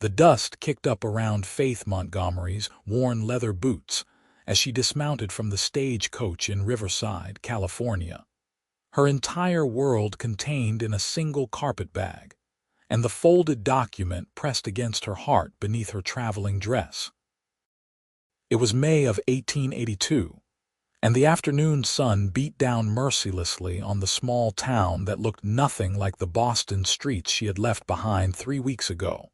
The dust kicked up around Faith Montgomery's worn leather boots as she dismounted from the stagecoach in Riverside, California. Her entire world contained in a single carpetbag, and the folded document pressed against her heart beneath her traveling dress. It was May of 1882, and the afternoon sun beat down mercilessly on the small town that looked nothing like the Boston streets she had left behind 3 weeks ago.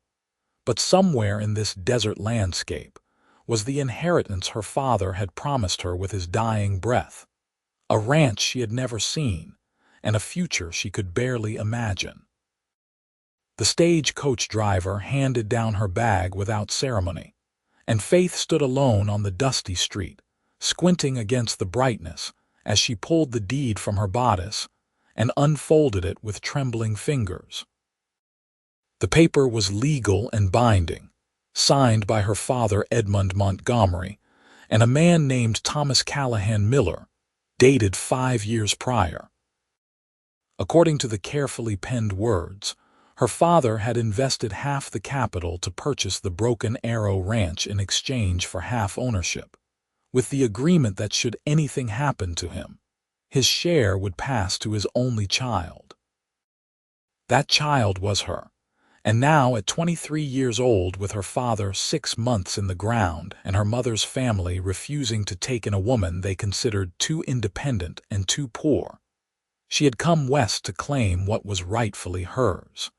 But somewhere in this desert landscape was the inheritance her father had promised her with his dying breath, a ranch she had never seen, and a future she could barely imagine. The stagecoach driver handed down her bag without ceremony, and Faith stood alone on the dusty street, squinting against the brightness as she pulled the deed from her bodice and unfolded it with trembling fingers. The paper was legal and binding, signed by her father Edmund Montgomery and a man named Thomas Callahan Miller, dated 5 years prior. According to the carefully penned words, her father had invested half the capital to purchase the Broken Arrow Ranch in exchange for half ownership, with the agreement that should anything happen to him, his share would pass to his only child. That child was her. And now, at 23 years old, with her father 6 months in the ground and her mother's family refusing to take in a woman they considered too independent and too poor, she had come west to claim what was rightfully hers.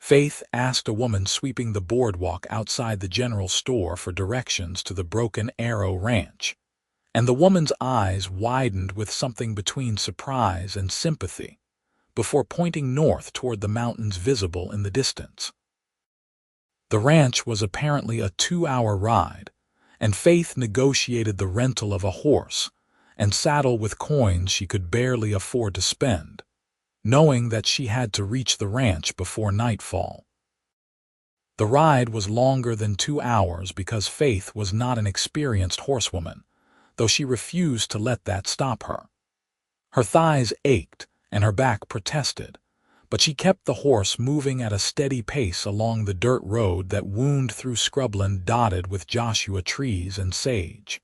Faith asked a woman sweeping the boardwalk outside the general store for directions to the Broken Arrow Ranch, and the woman's eyes widened with something between surprise and sympathy, before pointing north toward the mountains visible in the distance. The ranch was apparently a 2-hour ride, and Faith negotiated the rental of a horse and saddle with coins she could barely afford to spend, knowing that she had to reach the ranch before nightfall. The ride was longer than 2 hours because Faith was not an experienced horsewoman, though she refused to let that stop her. Her thighs ached, and her back protested, but she kept the horse moving at a steady pace along the dirt road that wound through scrubland dotted with Joshua trees and sage.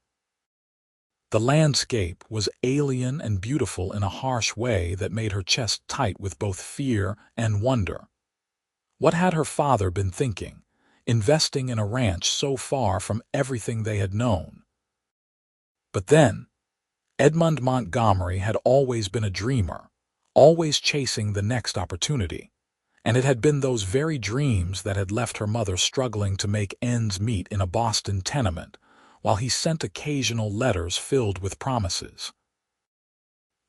The landscape was alien and beautiful in a harsh way that made her chest tight with both fear and wonder. What had her father been thinking, investing in a ranch so far from everything they had known? But then, Edmund Montgomery had always been a dreamer, always chasing the next opportunity, and it had been those very dreams that had left her mother struggling to make ends meet in a Boston tenement, while he sent occasional letters filled with promises.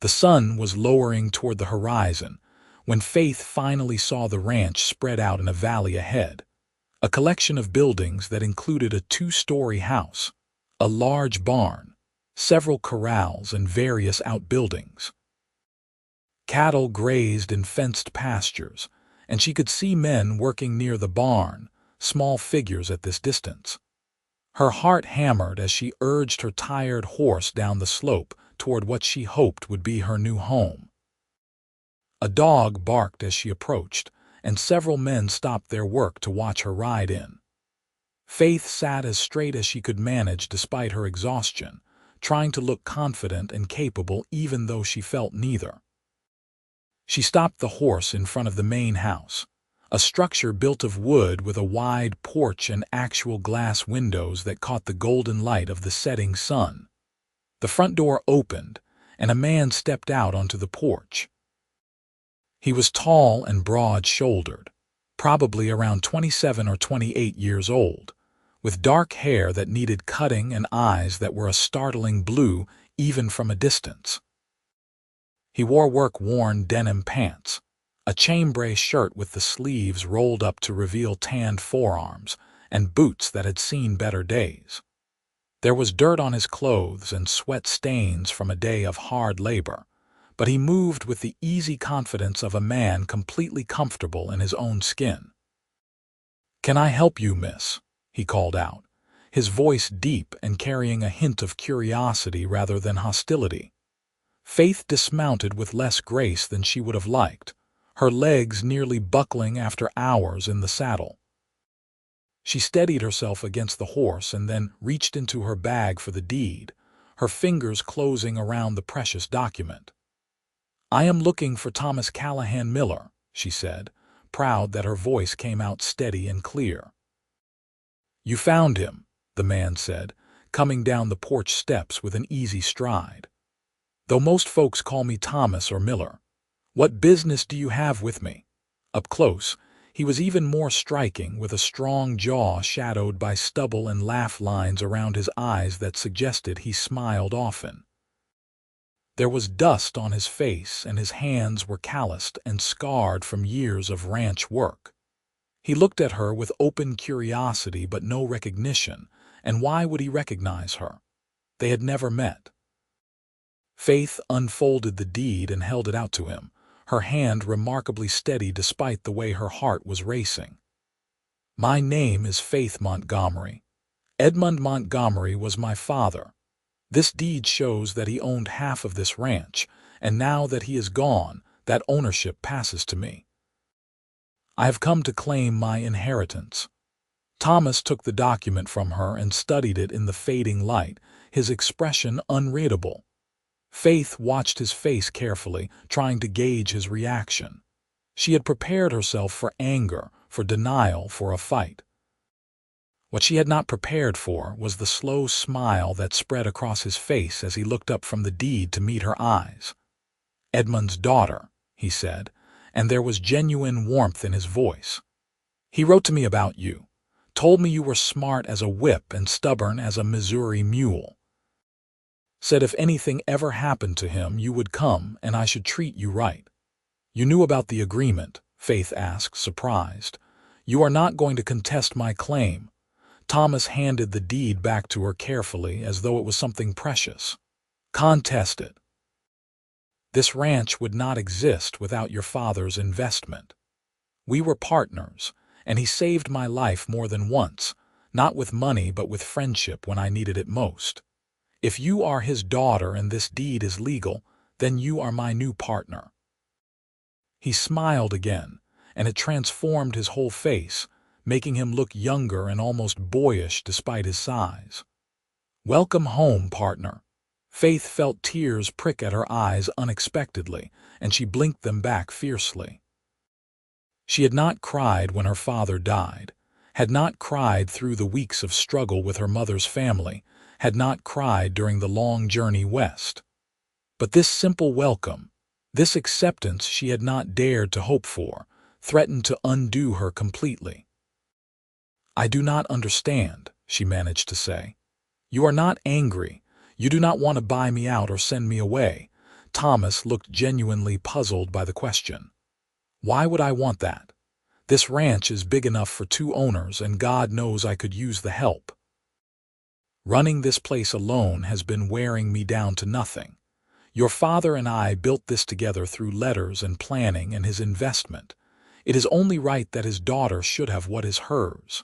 The sun was lowering toward the horizon when Faith finally saw the ranch spread out in a valley ahead, a collection of buildings that included a 2-story house, a large barn, several corrals, and various outbuildings. Cattle grazed in fenced pastures, and she could see men working near the barn, small figures at this distance. Her heart hammered as she urged her tired horse down the slope toward what she hoped would be her new home. A dog barked as she approached, and several men stopped their work to watch her ride in. Faith sat as straight as she could manage despite her exhaustion, trying to look confident and capable even though she felt neither. She stopped the horse in front of the main house, a structure built of wood with a wide porch and actual glass windows that caught the golden light of the setting sun. The front door opened, and a man stepped out onto the porch. He was tall and broad-shouldered, probably around 27 or 28 years old, with dark hair that needed cutting and eyes that were a startling blue even from a distance. He wore work-worn denim pants, a chambray shirt with the sleeves rolled up to reveal tanned forearms, and boots that had seen better days. There was dirt on his clothes and sweat stains from a day of hard labor, but he moved with the easy confidence of a man completely comfortable in his own skin. "Can I help you, miss?" he called out, his voice deep and carrying a hint of curiosity rather than hostility. Faith dismounted with less grace than she would have liked, her legs nearly buckling after hours in the saddle. She steadied herself against the horse and then reached into her bag for the deed, her fingers closing around the precious document. "I am looking for Thomas Callahan Miller," she said, proud that her voice came out steady and clear. "You found him," the man said, coming down the porch steps with an easy stride. "Though most folks call me Thomas or Miller. What business do you have with me?" Up close, he was even more striking, with a strong jaw shadowed by stubble and laugh lines around his eyes that suggested he smiled often. There was dust on his face, and his hands were calloused and scarred from years of ranch work. He looked at her with open curiosity but no recognition, and why would he recognize her? They had never met. Faith unfolded the deed and held it out to him, her hand remarkably steady despite the way her heart was racing. "My name is Faith Montgomery. Edmund Montgomery was my father. This deed shows that he owned half of this ranch, and now that he is gone, that ownership passes to me. I have come to claim my inheritance." Thomas took the document from her and studied it in the fading light, his expression unreadable. Faith watched his face carefully, trying to gauge his reaction. She had prepared herself for anger, for denial, for a fight. What she had not prepared for was the slow smile that spread across his face as he looked up from the deed to meet her eyes. "Edmund's daughter," he said, and there was genuine warmth in his voice. "He wrote to me about you, told me you were smart as a whip and stubborn as a Missouri mule. Said if anything ever happened to him, you would come and I should treat you right." "You knew about the agreement?" Faith asked, surprised. "You are not going to contest my claim?" Thomas handed the deed back to her carefully, as though it was something precious. "Contest it. This ranch would not exist without your father's investment. We were partners, and he saved my life more than once, not with money but with friendship when I needed it most. If you are his daughter and this deed is legal, then you are my new partner." He smiled again, and it transformed his whole face, making him look younger and almost boyish despite his size. "Welcome home, partner." Faith felt tears prick at her eyes unexpectedly, and she blinked them back fiercely. She had not cried when her father died, had not cried through the weeks of struggle with her mother's family, had not cried during the long journey west. But this simple welcome, this acceptance she had not dared to hope for, threatened to undo her completely. "I do not understand," she managed to say. "You are not angry. You do not want to buy me out or send me away." Thomas looked genuinely puzzled by the question. "Why would I want that? This ranch is big enough for 2 owners, and God knows I could use the help. Running this place alone has been wearing me down to nothing. Your father and I built this together through letters and planning and his investment. It is only right that his daughter should have what is hers."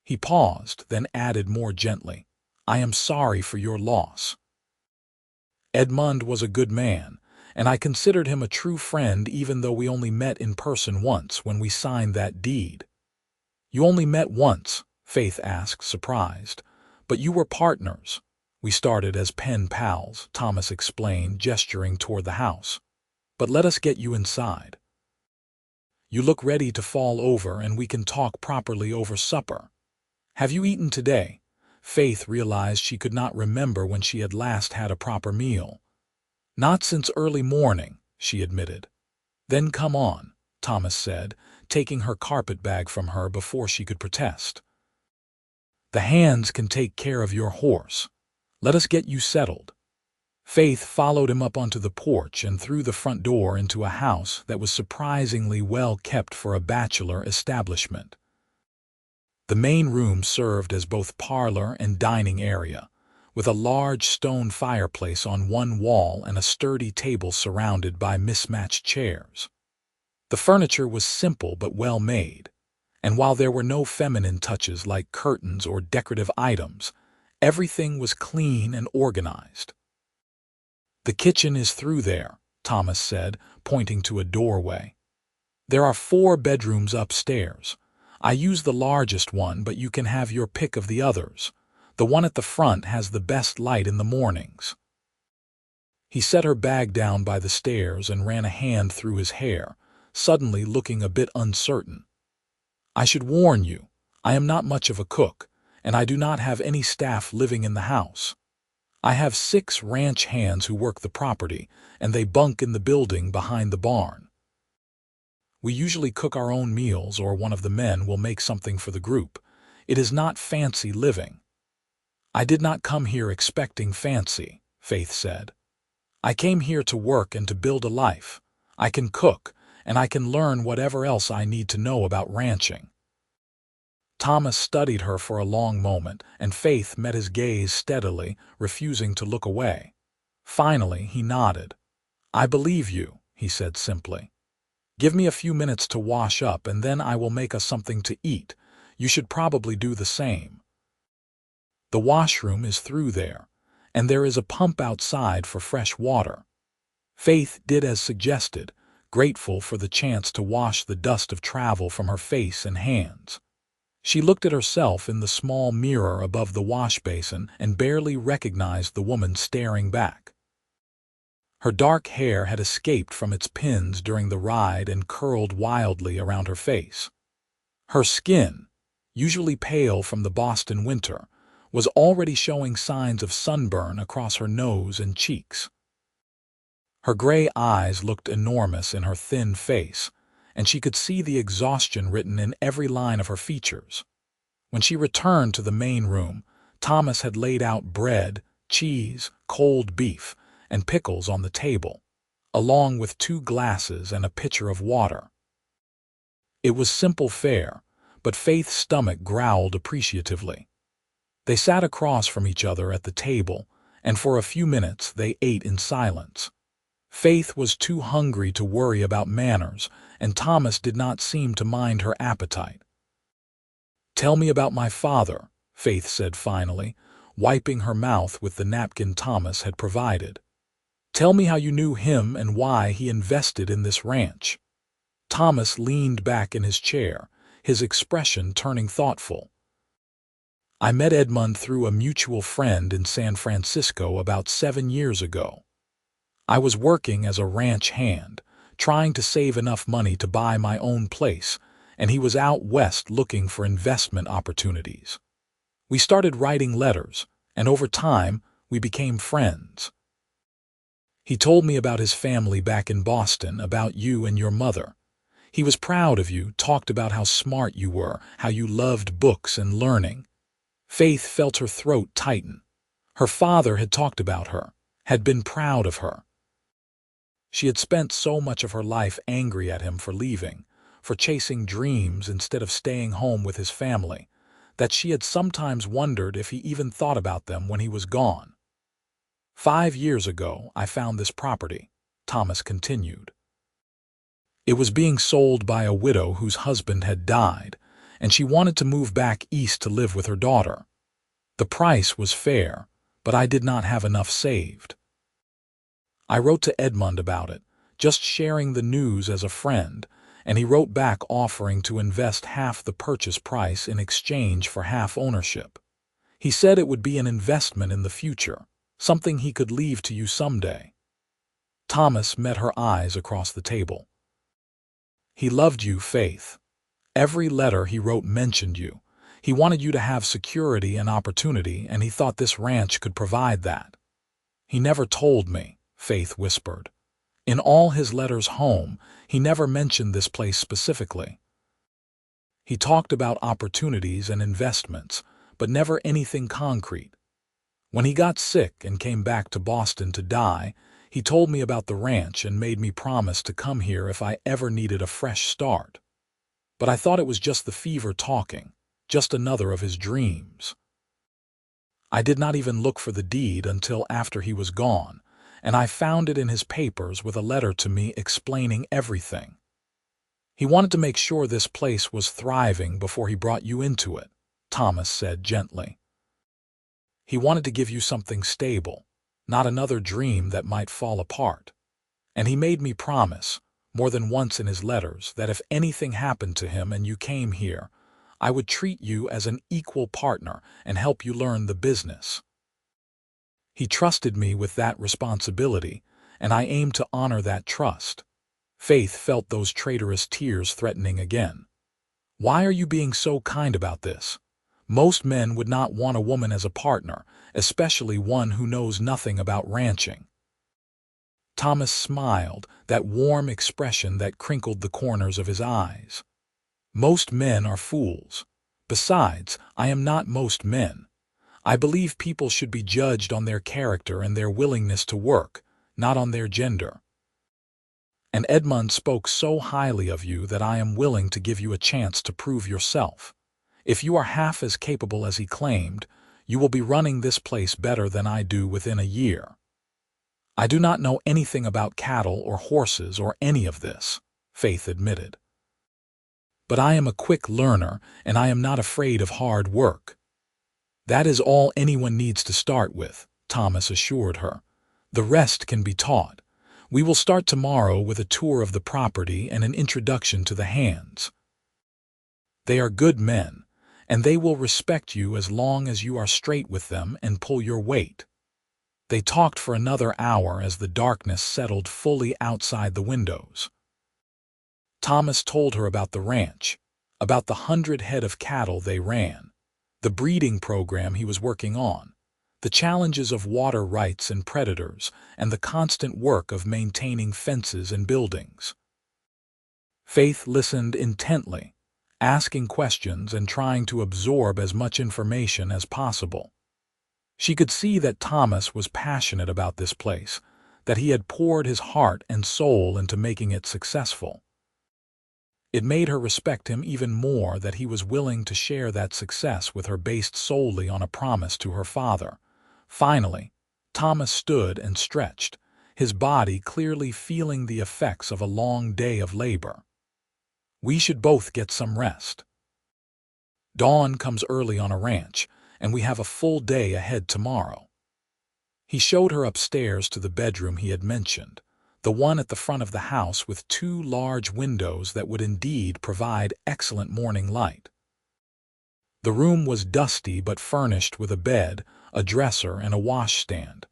He paused, then added more gently, "I am sorry for your loss. Edmund was a good man, and I considered him a true friend even though we only met in person once when we signed that deed." "You only met once?" Faith asked, surprised. "But you were partners." "We started as pen pals," Thomas explained, gesturing toward the house. "But let us get you inside. You look ready to fall over, and we can talk properly over supper. Have you eaten today?" Faith realized she could not remember when she had last had a proper meal. "Not since early morning," she admitted. "Then come on," Thomas said, taking her carpet bag from her before she could protest. "The hands can take care of your horse. Let us get you settled." Faith followed him up onto the porch and through the front door into a house that was surprisingly well kept for a bachelor establishment. The main room served as both parlor and dining area, with a large stone fireplace on one wall and a sturdy table surrounded by mismatched chairs. The furniture was simple but well made, and while there were no feminine touches like curtains or decorative items, everything was clean and organized. "The kitchen is through there," Thomas said, pointing to a doorway. "There are 4 bedrooms upstairs. I use the largest one, but you can have your pick of the others. The one at the front has the best light in the mornings." He set her bag down by the stairs and ran a hand through his hair, suddenly looking a bit uncertain. "I should warn you, I am not much of a cook, and I do not have any staff living in the house. I have 6 ranch hands who work the property, and they bunk in the building behind the barn. We usually cook our own meals, or one of the men will make something for the group. It is not fancy living." "I did not come here expecting fancy," Faith said. "I came here to work and to build a life. I can cook, and I can learn whatever else I need to know about ranching." Thomas studied her for a long moment, and Faith met his gaze steadily, refusing to look away. Finally, he nodded. "I believe you," he said simply. "Give me a few minutes to wash up, and then I will make us something to eat. You should probably do the same. The washroom is through there, and there is a pump outside for fresh water." Faith did as suggested, grateful for the chance to wash the dust of travel from her face and hands. She looked at herself in the small mirror above the wash basin and barely recognized the woman staring back. Her dark hair had escaped from its pins during the ride and curled wildly around her face. Her skin, usually pale from the Boston winter, was already showing signs of sunburn across her nose and cheeks. Her gray eyes looked enormous in her thin face, and she could see the exhaustion written in every line of her features. When she returned to the main room, Thomas had laid out bread, cheese, cold beef, and pickles on the table, along with 2 glasses and a pitcher of water. It was simple fare, but Faith's stomach growled appreciatively. They sat across from each other at the table, and for a few minutes they ate in silence. Faith was too hungry to worry about manners, and Thomas did not seem to mind her appetite. "Tell me about my father," Faith said finally, wiping her mouth with the napkin Thomas had provided. "Tell me how you knew him and why he invested in this ranch." Thomas leaned back in his chair, his expression turning thoughtful. "I met Edmund through a mutual friend in San Francisco about 7 years ago. I was working as a ranch hand, trying to save enough money to buy my own place, and he was out west looking for investment opportunities. We started writing letters, and over time, we became friends. He told me about his family back in Boston, about you and your mother. He was proud of you, talked about how smart you were, how you loved books and learning." Faith felt her throat tighten. Her father had talked about her, had been proud of her. She had spent so much of her life angry at him for leaving, for chasing dreams instead of staying home with his family, that she had sometimes wondered if he even thought about them when he was gone. "5 years ago, I found this property," Thomas continued. "It was being sold by a widow whose husband had died, and she wanted to move back east to live with her daughter. The price was fair, but I did not have enough saved. I wrote to Edmund about it, just sharing the news as a friend, and he wrote back offering to invest half the purchase price in exchange for half ownership. He said it would be an investment in the future, something he could leave to you someday." Thomas met her eyes across the table. "He loved you, Faith. Every letter he wrote mentioned you. He wanted you to have security and opportunity, and he thought this ranch could provide that." "He never told me," Faith whispered. "In all his letters home, he never mentioned this place specifically. He talked about opportunities and investments, but never anything concrete. When he got sick and came back to Boston to die, he told me about the ranch and made me promise to come here if I ever needed a fresh start. But I thought it was just the fever talking, just another of his dreams. I did not even look for the deed until after he was gone, and I found it in his papers with a letter to me explaining everything. He wanted to make sure this place was thriving before he brought you into it," Thomas said gently. "He wanted to give you something stable, not another dream that might fall apart. And he made me promise, more than once in his letters, that if anything happened to him and you came here, I would treat you as an equal partner and help you learn the business. He trusted me with that responsibility, and I aim to honor that trust. Faith felt those traitorous tears threatening again. Why are you being so kind about this? Most men would not want a woman as a partner, especially one who knows nothing about ranching. Thomas smiled, that warm expression that crinkled the corners of his eyes. Most men are fools. Besides, I am not most men. I believe people should be judged on their character and their willingness to work, not on their gender. And Edmund spoke so highly of you that I am willing to give you a chance to prove yourself. If you are half as capable as he claimed, you will be running this place better than I do within a year. I do not know anything about cattle or horses or any of this, Faith admitted. But I am a quick learner, and I am not afraid of hard work. That is all anyone needs to start with, Thomas assured her. The rest can be taught. We will start tomorrow with a tour of the property and an introduction to the hands. They are good men, and they will respect you as long as you are straight with them and pull your weight. They talked for another hour as the darkness settled fully outside the windows. Thomas told her about the ranch, about the 100 head of cattle they ran, the breeding program he was working on, the challenges of water rights and predators, and the constant work of maintaining fences and buildings. Faith listened intently, asking questions and trying to absorb as much information as possible. She could see that Thomas was passionate about this place, that he had poured his heart and soul into making it successful. It made her respect him even more that he was willing to share that success with her based solely on a promise to her father. Finally, Thomas stood and stretched, his body clearly feeling the effects of a long day of labor. We should both get some rest. Dawn comes early on a ranch, and we have a full day ahead tomorrow. He showed her upstairs to the bedroom he had mentioned, the one at the front of the house with 2 large windows that would indeed provide excellent morning light. The room was dusty but furnished with a bed, a dresser, and a washstand.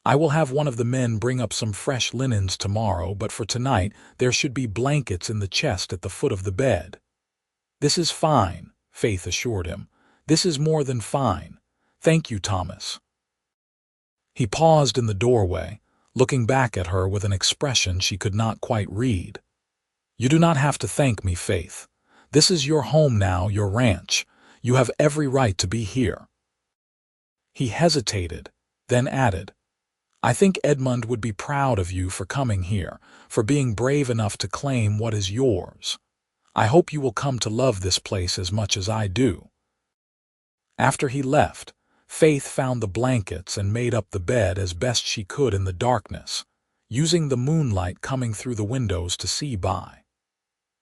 I will have one of the men bring up some fresh linens tomorrow, but for tonight there should be blankets in the chest at the foot of the bed. This is fine, Faith assured him. This is more than fine. Thank you, Thomas. He paused in the doorway, looking back at her with an expression she could not quite read. You do not have to thank me, Faith. This is your home now, your ranch. You have every right to be here. He hesitated, then added, I think Edmund would be proud of you for coming here, for being brave enough to claim what is yours. I hope you will come to love this place as much as I do. After he left, Faith found the blankets and made up the bed as best she could in the darkness, using the moonlight coming through the windows to see by.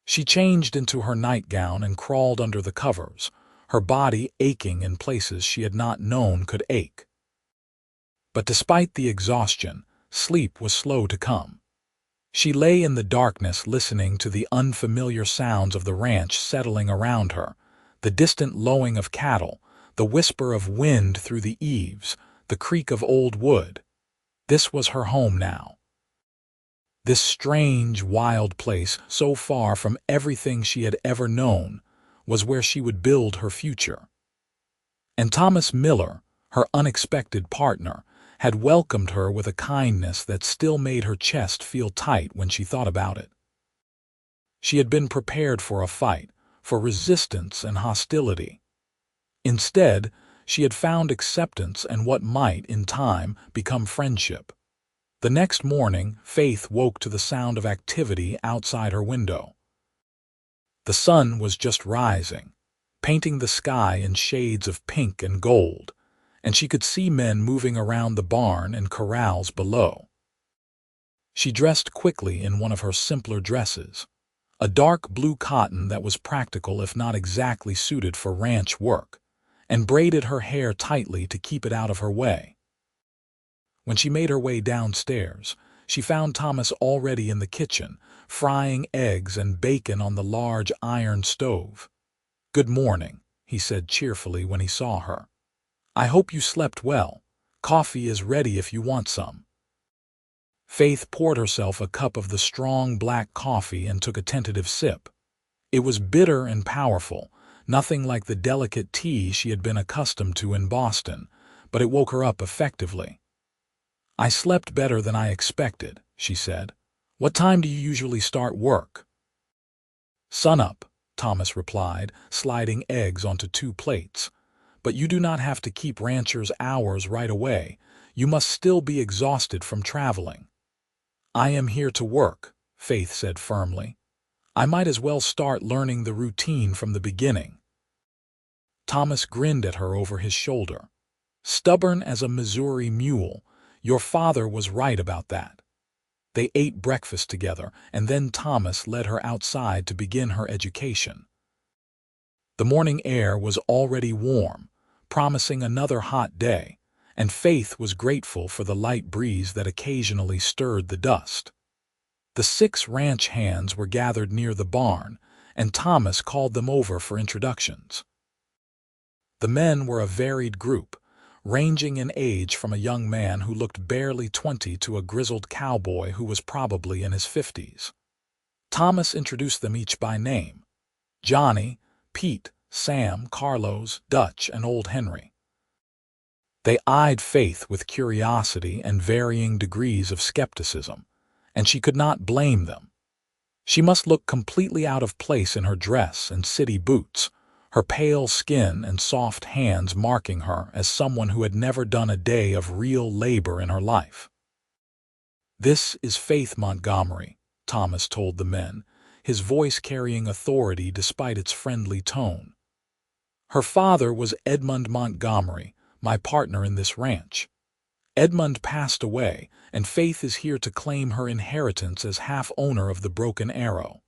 She changed into her nightgown and crawled under the covers, her body aching in places she had not known could ache. But despite the exhaustion, sleep was slow to come. She lay in the darkness listening to the unfamiliar sounds of the ranch settling around her, the distant lowing of cattle, the whisper of wind through the eaves, the creak of old wood. This was her home now. This strange, wild place, so far from everything she had ever known, was where she would build her future. And Thomas Miller, her unexpected partner, had welcomed her with a kindness that still made her chest feel tight when she thought about it. She had been prepared for a fight, for resistance and hostility. Instead, she had found acceptance and what might, in time, become friendship. The next morning, Faith woke to the sound of activity outside her window. The sun was just rising, painting the sky in shades of pink and gold, and she could see men moving around the barn and corrals below. She dressed quickly in one of her simpler dresses, a dark blue cotton that was practical if not exactly suited for ranch work, and braided her hair tightly to keep it out of her way. When she made her way downstairs, she found Thomas already in the kitchen, frying eggs and bacon on the large iron stove. "Good morning," he said cheerfully when he saw her. "I hope you slept well. Coffee is ready if you want some." Faith poured herself a cup of the strong black coffee and took a tentative sip. It was bitter and powerful, nothing like the delicate tea she had been accustomed to in Boston, but it woke her up effectively. "I slept better than I expected," she said. "What time do you usually start work?" "Sunup," Thomas replied, sliding eggs onto 2 plates. "But you do not have to keep ranchers' hours right away. You must still be exhausted from traveling." "I am here to work," Faith said firmly. "I might as well start learning the routine from the beginning." Thomas grinned at her over his shoulder. "Stubborn as a Missouri mule. Your father was right about that." They ate breakfast together, and then Thomas led her outside to begin her education. The morning air was already warm, promising another hot day, and Faith was grateful for the light breeze that occasionally stirred the dust. The 6 ranch hands were gathered near the barn, and Thomas called them over for introductions. The men were a varied group, ranging in age from a young man who looked barely 20 to a grizzled cowboy who was probably in his 50s. Thomas introduced them each by name: Johnny, Pete, Sam, Carlos, Dutch, and Old Henry. They eyed Faith with curiosity and varying degrees of skepticism, and she could not blame them. She must look completely out of place in her dress and city boots, her pale skin and soft hands marking her as someone who had never done a day of real labor in her life. "This is Faith Montgomery," Thomas told the men, his voice carrying authority despite its friendly tone. "Her father was Edmund Montgomery, my partner in this ranch. Edmund passed away, and Faith is here to claim her inheritance as half-owner of the Broken Arrow.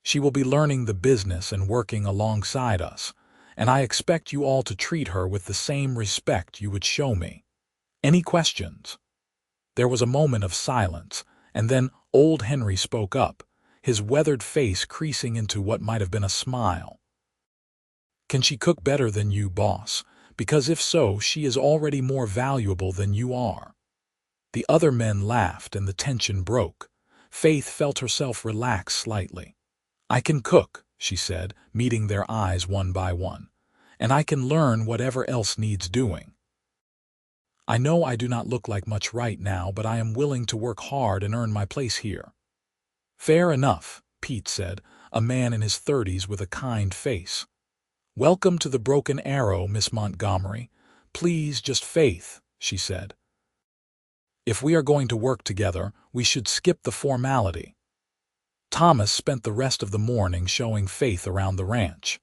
She will be learning the business and working alongside us, and I expect you all to treat her with the same respect you would show me. Any questions?" There was a moment of silence, and then Old Henry spoke up, his weathered face creasing into what might have been a smile. "Can she cook better than you, boss? Because if so, she is already more valuable than you are." The other men laughed and the tension broke. Faith felt herself relax slightly. "I can cook," she said, meeting their eyes one by one, "and I can learn whatever else needs doing. I know I do not look like much right now, but I am willing to work hard and earn my place here." "Fair enough," Pete said, a man in his 30s with a kind face. "Welcome to the Broken Arrow, Miss Montgomery. Please, just Faith," she said. "If we are going to work together, we should skip the formality." Thomas spent the rest of the morning showing Faith around the ranch.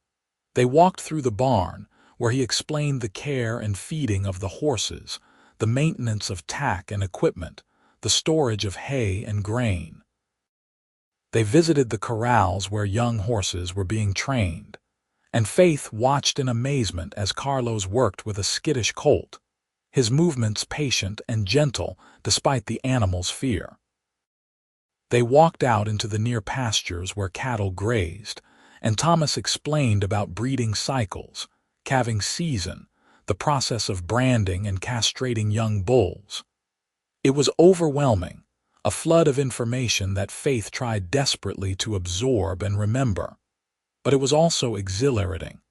They walked through the barn, where he explained the care and feeding of the horses, the maintenance of tack and equipment, the storage of hay and grain. They visited the corrals where young horses were being trained, and Faith watched in amazement as Carlos worked with a skittish colt, his movements patient and gentle despite the animal's fear. They walked out into the near pastures where cattle grazed, and Thomas explained about breeding cycles, calving season, the process of branding and castrating young bulls. It was overwhelming, a flood of information that Faith tried desperately to absorb and remember. But it was also exhilarating.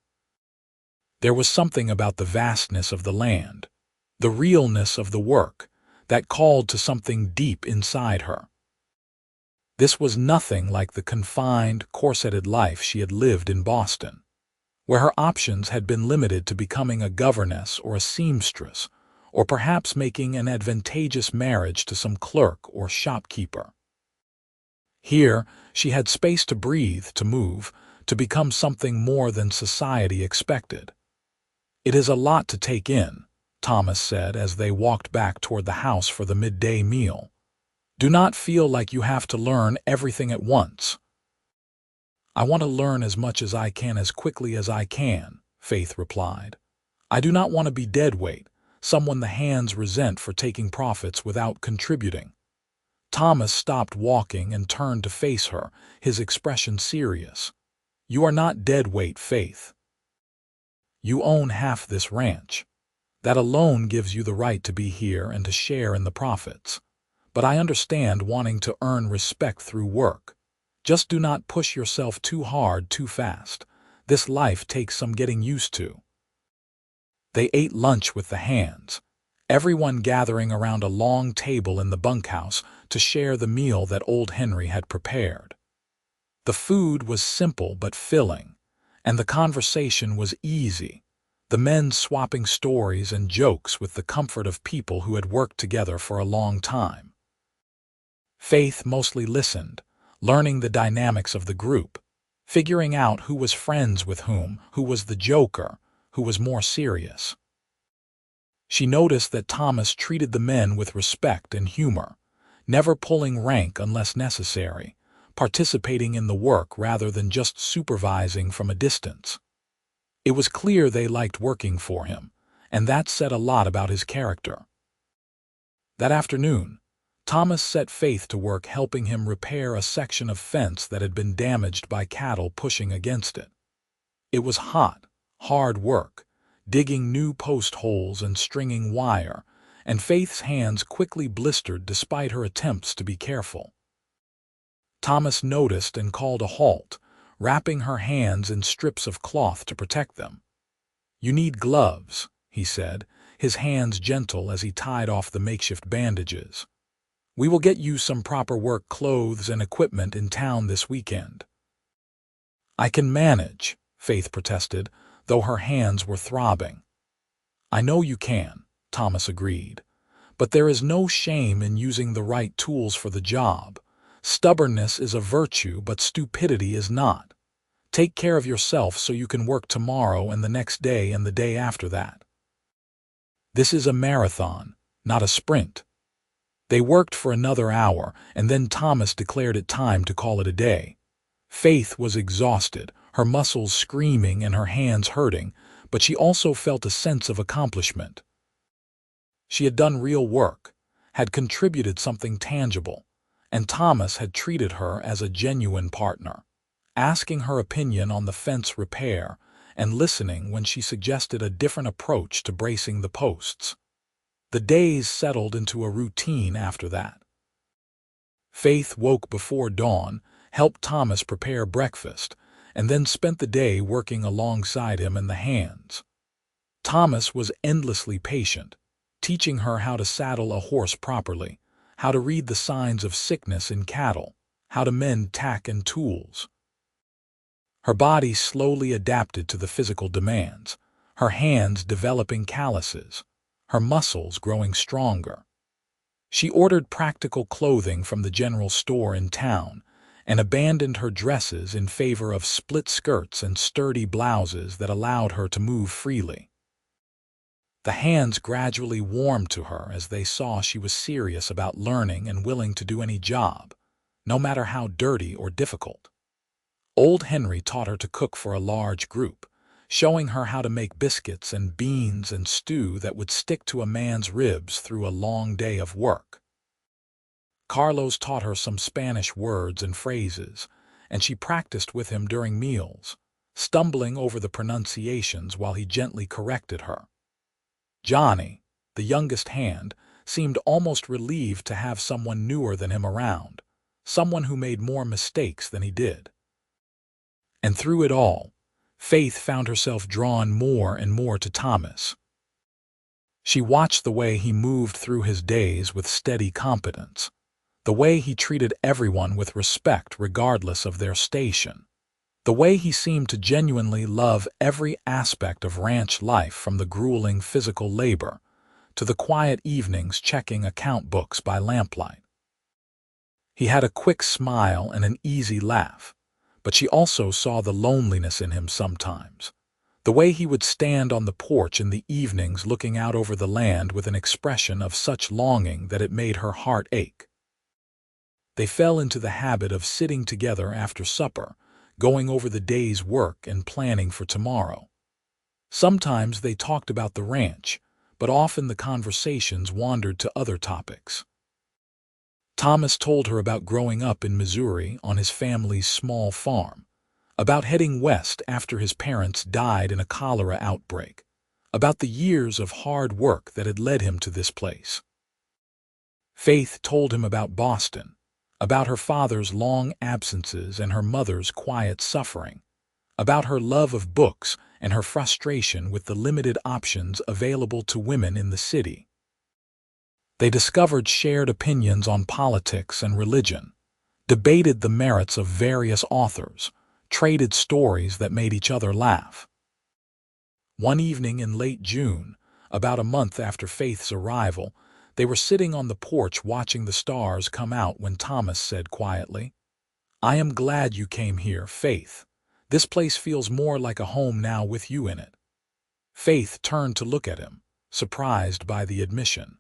There was something about the vastness of the land, the realness of the work, that called to something deep inside her. This was nothing like the confined, corseted life she had lived in Boston, where her options had been limited to becoming a governess or a seamstress, or perhaps making an advantageous marriage to some clerk or shopkeeper. Here, she had space to breathe, to move, to become something more than society expected. "It is a lot to take in," Thomas said as they walked back toward the house for the midday meal. "Do not feel like you have to learn everything at once." "I want to learn as much as I can as quickly as I can," Faith replied. "I do not want to be deadweight, someone the hands resent for taking profits without contributing." Thomas stopped walking and turned to face her, his expression serious. "You are not dead weight, Faith. You own half this ranch. That alone gives you the right to be here and to share in the profits. But I understand wanting to earn respect through work. Just do not push yourself too hard too fast. This life takes some getting used to." They ate lunch with the hands, everyone gathering around a long table in the bunkhouse to share the meal that old Henry had prepared. The food was simple but filling, and the conversation was easy, the men swapping stories and jokes with the comfort of people who had worked together for a long time. Faith mostly listened, learning the dynamics of the group, figuring out who was friends with whom, who was the joker, who was more serious. She noticed that Thomas treated the men with respect and humor, never pulling rank unless necessary, participating in the work rather than just supervising from a distance. It was clear they liked working for him, and that said a lot about his character. That afternoon, Thomas set Faith to work helping him repair a section of fence that had been damaged by cattle pushing against it. It was hot, hard work, digging new post holes and stringing wire, and Faith's hands quickly blistered despite her attempts to be careful. Thomas noticed and called a halt, wrapping her hands in strips of cloth to protect them. "You need gloves," he said, his hands gentle as he tied off the makeshift bandages. "We will get you some proper work clothes and equipment in town this weekend." "I can manage," Faith protested, though her hands were throbbing. "I know you can," Thomas agreed. "But there is no shame in using the right tools for the job. Stubbornness is a virtue, but stupidity is not. Take care of yourself so you can work tomorrow and the next day and the day after that. This is a marathon, not a sprint." They worked for another hour, and then Thomas declared it time to call it a day. Faith was exhausted, her muscles screaming and her hands hurting, but she also felt a sense of accomplishment. She had done real work, had contributed something tangible, and Thomas had treated her as a genuine partner, asking her opinion on the fence repair and listening when she suggested a different approach to bracing the posts. The days settled into a routine after that. Faith woke before dawn, helped Thomas prepare breakfast, and then spent the day working alongside him in the hands. Thomas was endlessly patient, teaching her how to saddle a horse properly, how to read the signs of sickness in cattle, how to mend tack and tools. Her body slowly adapted to the physical demands, her hands developing calluses, her muscles growing stronger. She ordered practical clothing from the general store in town and abandoned her dresses in favor of split skirts and sturdy blouses that allowed her to move freely. The hands gradually warmed to her as they saw she was serious about learning and willing to do any job, no matter how dirty or difficult. Old Henry taught her to cook for a large group, showing her how to make biscuits and beans and stew that would stick to a man's ribs through a long day of work. Carlos taught her some Spanish words and phrases, and she practiced with him during meals, stumbling over the pronunciations while he gently corrected her. Johnny, the youngest hand, seemed almost relieved to have someone newer than him around, someone who made more mistakes than he did. And through it all, Faith found herself drawn more and more to Thomas. She watched the way he moved through his days with steady competence, the way he treated everyone with respect regardless of their station, the way he seemed to genuinely love every aspect of ranch life from the grueling physical labor to the quiet evenings checking account books by lamplight. He had a quick smile and an easy laugh, but she also saw the loneliness in him sometimes, the way he would stand on the porch in the evenings looking out over the land with an expression of such longing that it made her heart ache. They fell into the habit of sitting together after supper, going over the day's work and planning for tomorrow. Sometimes they talked about the ranch, but often the conversations wandered to other topics. Thomas told her about growing up in Missouri on his family's small farm, about heading west after his parents died in a cholera outbreak, about the years of hard work that had led him to this place. Faith told him about Boston, about her father's long absences and her mother's quiet suffering, about her love of books and her frustration with the limited options available to women in the city. They discovered shared opinions on politics and religion, debated the merits of various authors, traded stories that made each other laugh. One evening in late June, about a month after Faith's arrival, they were sitting on the porch watching the stars come out when Thomas said quietly, "I am glad you came here, Faith. This place feels more like a home now with you in it." Faith turned to look at him, surprised by the admission.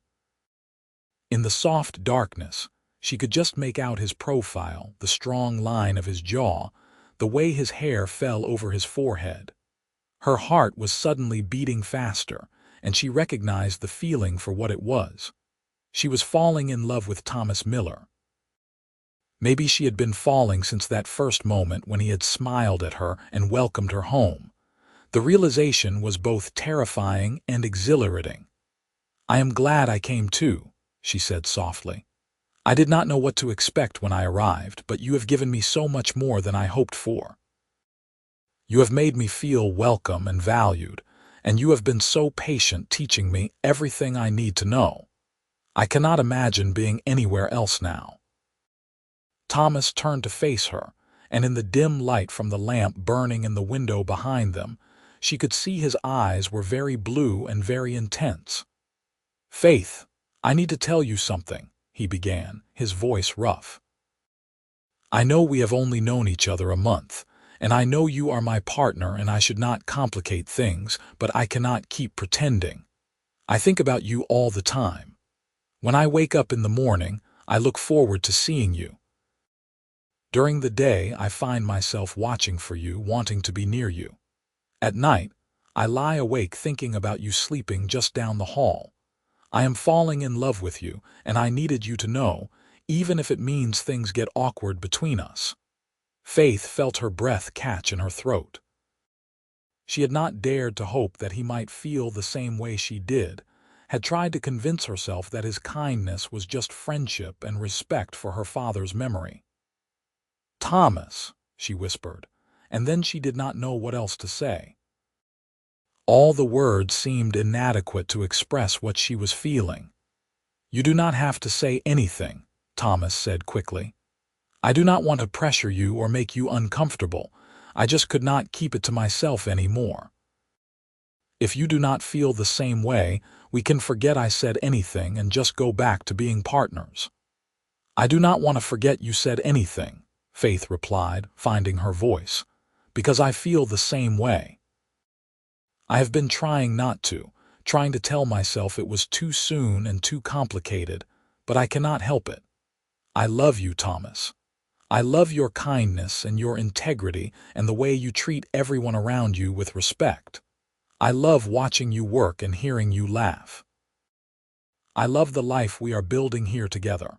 In the soft darkness, she could just make out his profile, the strong line of his jaw, the way his hair fell over his forehead. Her heart was suddenly beating faster, and she recognized the feeling for what it was. She was falling in love with Thomas Miller. Maybe she had been falling since that first moment when he had smiled at her and welcomed her home. The realization was both terrifying and exhilarating. "I am glad I came too," she said softly. "I did not know what to expect when I arrived, but you have given me so much more than I hoped for. You have made me feel welcome and valued, and you have been so patient teaching me everything I need to know. I cannot imagine being anywhere else now." Thomas turned to face her, and in the dim light from the lamp burning in the window behind them, she could see his eyes were very blue and very intense. "Faith, I need to tell you something," he began, his voice rough. "I know we have only known each other a month, and I know you are my partner and I should not complicate things, but I cannot keep pretending. I think about you all the time. When I wake up in the morning, I look forward to seeing you. During the day, I find myself watching for you, wanting to be near you. At night, I lie awake thinking about you sleeping just down the hall. I am falling in love with you, and I needed you to know, even if it means things get awkward between us." Faith felt her breath catch in her throat. She had not dared to hope that he might feel the same way she did, had tried to convince herself that his kindness was just friendship and respect for her father's memory. "Thomas," she whispered, and then she did not know what else to say. All the words seemed inadequate to express what she was feeling. "You do not have to say anything," Thomas said quickly. "I do not want to pressure you or make you uncomfortable. I just could not keep it to myself anymore. If you do not feel the same way, we can forget I said anything and just go back to being partners." "I do not want to forget you said anything," Faith replied, finding her voice, "because I feel the same way. I have been trying not to, trying to tell myself it was too soon and too complicated, but I cannot help it. I love you, Thomas. I love your kindness and your integrity and the way you treat everyone around you with respect. I love watching you work and hearing you laugh. I love the life we are building here together."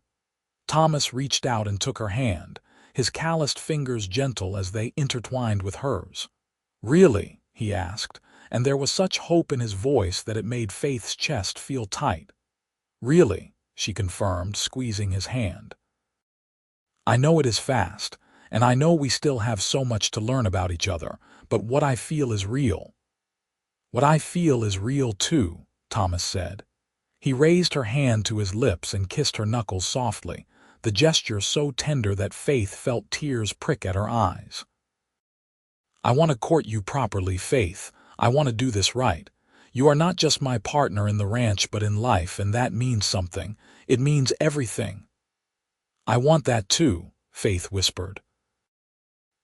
Thomas reached out and took her hand, his calloused fingers gentle as they intertwined with hers. "Really?" he asked, and there was such hope in his voice that it made Faith's chest feel tight. "Really," she confirmed, squeezing his hand. "I know it is fast, and I know we still have so much to learn about each other, but what I feel is real." "What I feel is real too," Thomas said. He raised her hand to his lips and kissed her knuckles softly, the gesture so tender that Faith felt tears prick at her eyes. "I want to court you properly, Faith. I want to do this right. You are not just my partner in the ranch but in life, and that means something. It means everything." "I want that too," Faith whispered.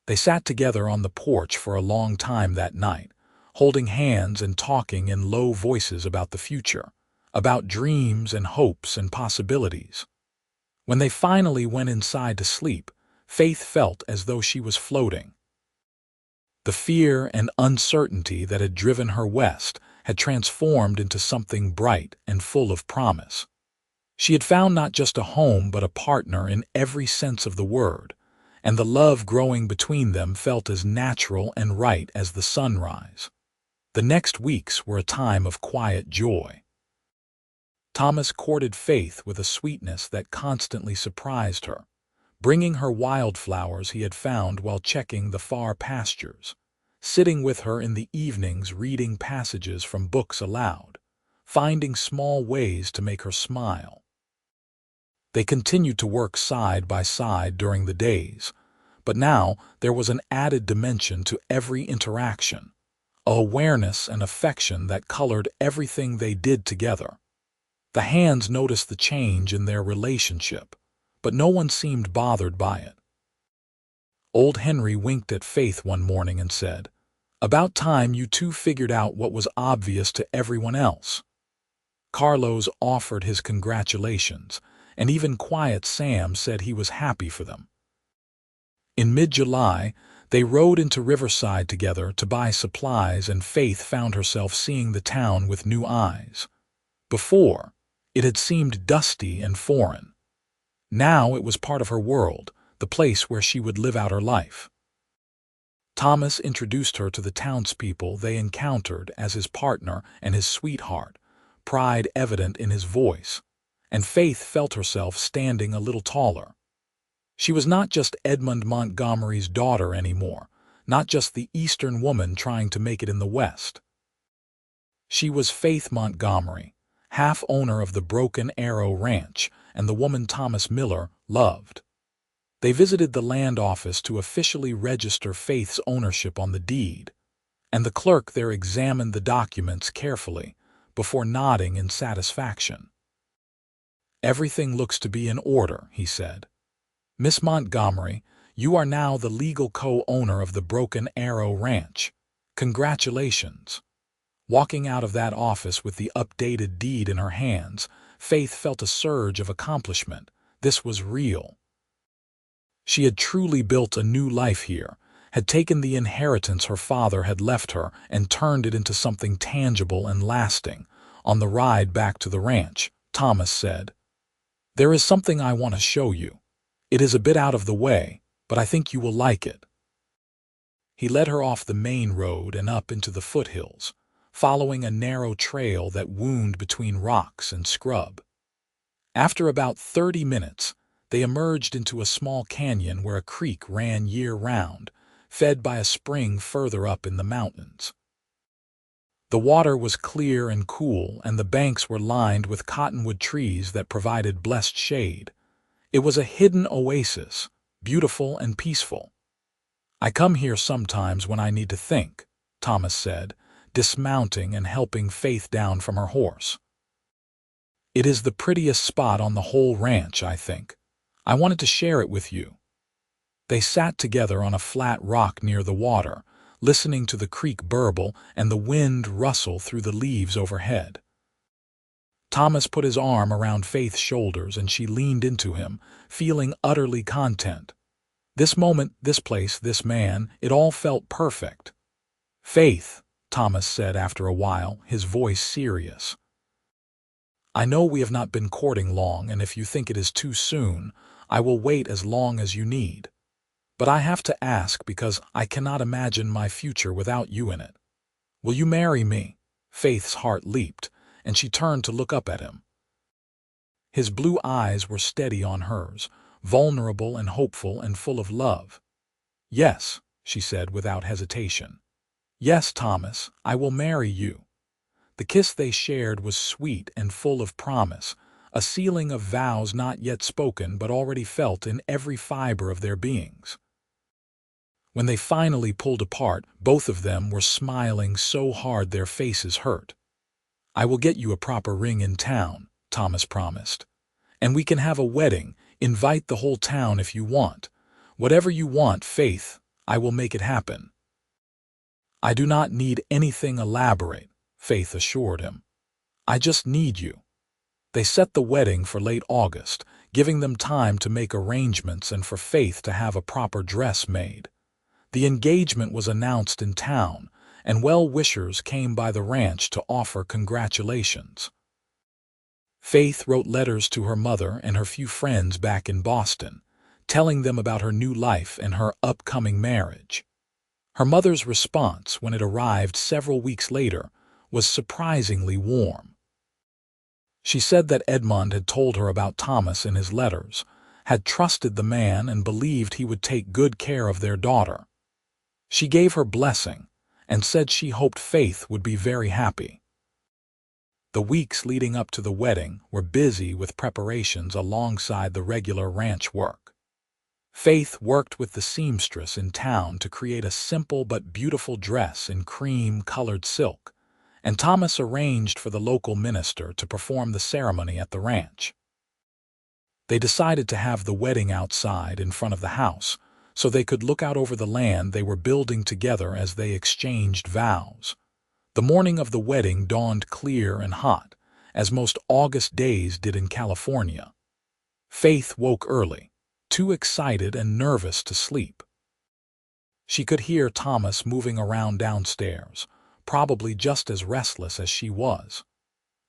They sat together on the porch for a long time that night, holding hands and talking in low voices about the future, about dreams and hopes and possibilities. When they finally went inside to sleep, Faith felt as though she was floating. The fear and uncertainty that had driven her west had transformed into something bright and full of promise. She had found not just a home but a partner in every sense of the word, and the love growing between them felt as natural and right as the sunrise. The next weeks were a time of quiet joy. Thomas courted Faith with a sweetness that constantly surprised her, bringing her wildflowers he had found while checking the far pastures, sitting with her in the evenings reading passages from books aloud, finding small ways to make her smile. They continued to work side by side during the days, but now there was an added dimension to every interaction, a awareness and affection that colored everything they did together. The hands noticed the change in their relationship, but no one seemed bothered by it. Old Henry winked at Faith one morning and said, "About time you two figured out what was obvious to everyone else." Carlos offered his congratulations, and even quiet Sam said he was happy for them. In mid-July, they rode into Riverside together to buy supplies, and Faith found herself seeing the town with new eyes. Before, it had seemed dusty and foreign. Now it was part of her world, the place where she would live out her life. Thomas introduced her to the townspeople they encountered as his partner and his sweetheart, pride evident in his voice, and Faith felt herself standing a little taller. She was not just Edmund Montgomery's daughter anymore, not just the Eastern woman trying to make it in the West. She was Faith Montgomery, half-owner of the Broken Arrow Ranch, and the woman Thomas Miller loved. They visited the land office to officially register Faith's ownership on the deed, and the clerk there examined the documents carefully before nodding in satisfaction. "Everything looks to be in order," he said. "Miss Montgomery, you are now the legal co-owner of the Broken Arrow Ranch. Congratulations." Walking out of that office with the updated deed in her hands, Faith felt a surge of accomplishment. This was real. She had truly built a new life here, had taken the inheritance her father had left her and turned it into something tangible and lasting. On the ride back to the ranch, Thomas said, "There is something I want to show you. It is a bit out of the way, but I think you will like it." He led her off the main road and up into the foothills, following a narrow trail that wound between rocks and scrub. After about 30 minutes, they emerged into a small canyon where a creek ran year-round, fed by a spring further up in the mountains. The water was clear and cool, and the banks were lined with cottonwood trees that provided blessed shade. It was a hidden oasis, beautiful and peaceful. "I come here sometimes when I need to think," Thomas said, dismounting and helping Faith down from her horse. "It is the prettiest spot on the whole ranch, I think. I wanted to share it with you." They sat together on a flat rock near the water, listening to the creek burble and the wind rustle through the leaves overhead. Thomas put his arm around Faith's shoulders and she leaned into him, feeling utterly content. This moment, this place, this man, it all felt perfect. "Faith," Thomas said after a while, his voice serious, "I know we have not been courting long, and if you think it is too soon, I will wait as long as you need. But I have to ask because I cannot imagine my future without you in it. Will you marry me?" Faith's heart leaped, and she turned to look up at him. His blue eyes were steady on hers, vulnerable and hopeful and full of love. "Yes," she said without hesitation. "Yes, Thomas, I will marry you." The kiss they shared was sweet and full of promise, a sealing of vows not yet spoken but already felt in every fiber of their beings. When they finally pulled apart, both of them were smiling so hard their faces hurt. "I will get you a proper ring in town," Thomas promised. "And we can have a wedding, invite the whole town if you want. Whatever you want, Faith, I will make it happen." "I do not need anything elaborate," Faith assured him. "I just need you." They set the wedding for late August, giving them time to make arrangements and for Faith to have a proper dress made. The engagement was announced in town, and well-wishers came by the ranch to offer congratulations. Faith wrote letters to her mother and her few friends back in Boston, telling them about her new life and her upcoming marriage. Her mother's response, when it arrived several weeks later, was surprisingly warm. She said that Edmond had told her about Thomas in his letters, had trusted the man and believed he would take good care of their daughter. She gave her blessing and said she hoped Faith would be very happy. The weeks leading up to the wedding were busy with preparations alongside the regular ranch work. Faith worked with the seamstress in town to create a simple but beautiful dress in cream-colored silk, and Thomas arranged for the local minister to perform the ceremony at the ranch. They decided to have the wedding outside in front of the house, so they could look out over the land they were building together as they exchanged vows. The morning of the wedding dawned clear and hot, as most August days did in California. Faith woke early, too excited and nervous to sleep. She could hear Thomas moving around downstairs, probably just as restless as she was.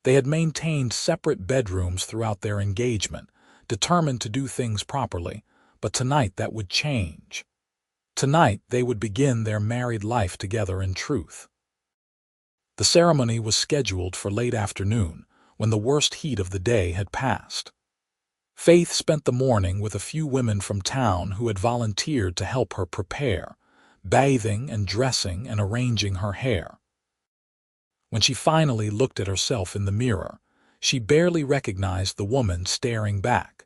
They had maintained separate bedrooms throughout their engagement, determined to do things properly, but tonight that would change. Tonight they would begin their married life together in truth. The ceremony was scheduled for late afternoon, when the worst heat of the day had passed. Faith spent the morning with a few women from town who had volunteered to help her prepare, bathing and dressing and arranging her hair. When she finally looked at herself in the mirror, she barely recognized the woman staring back.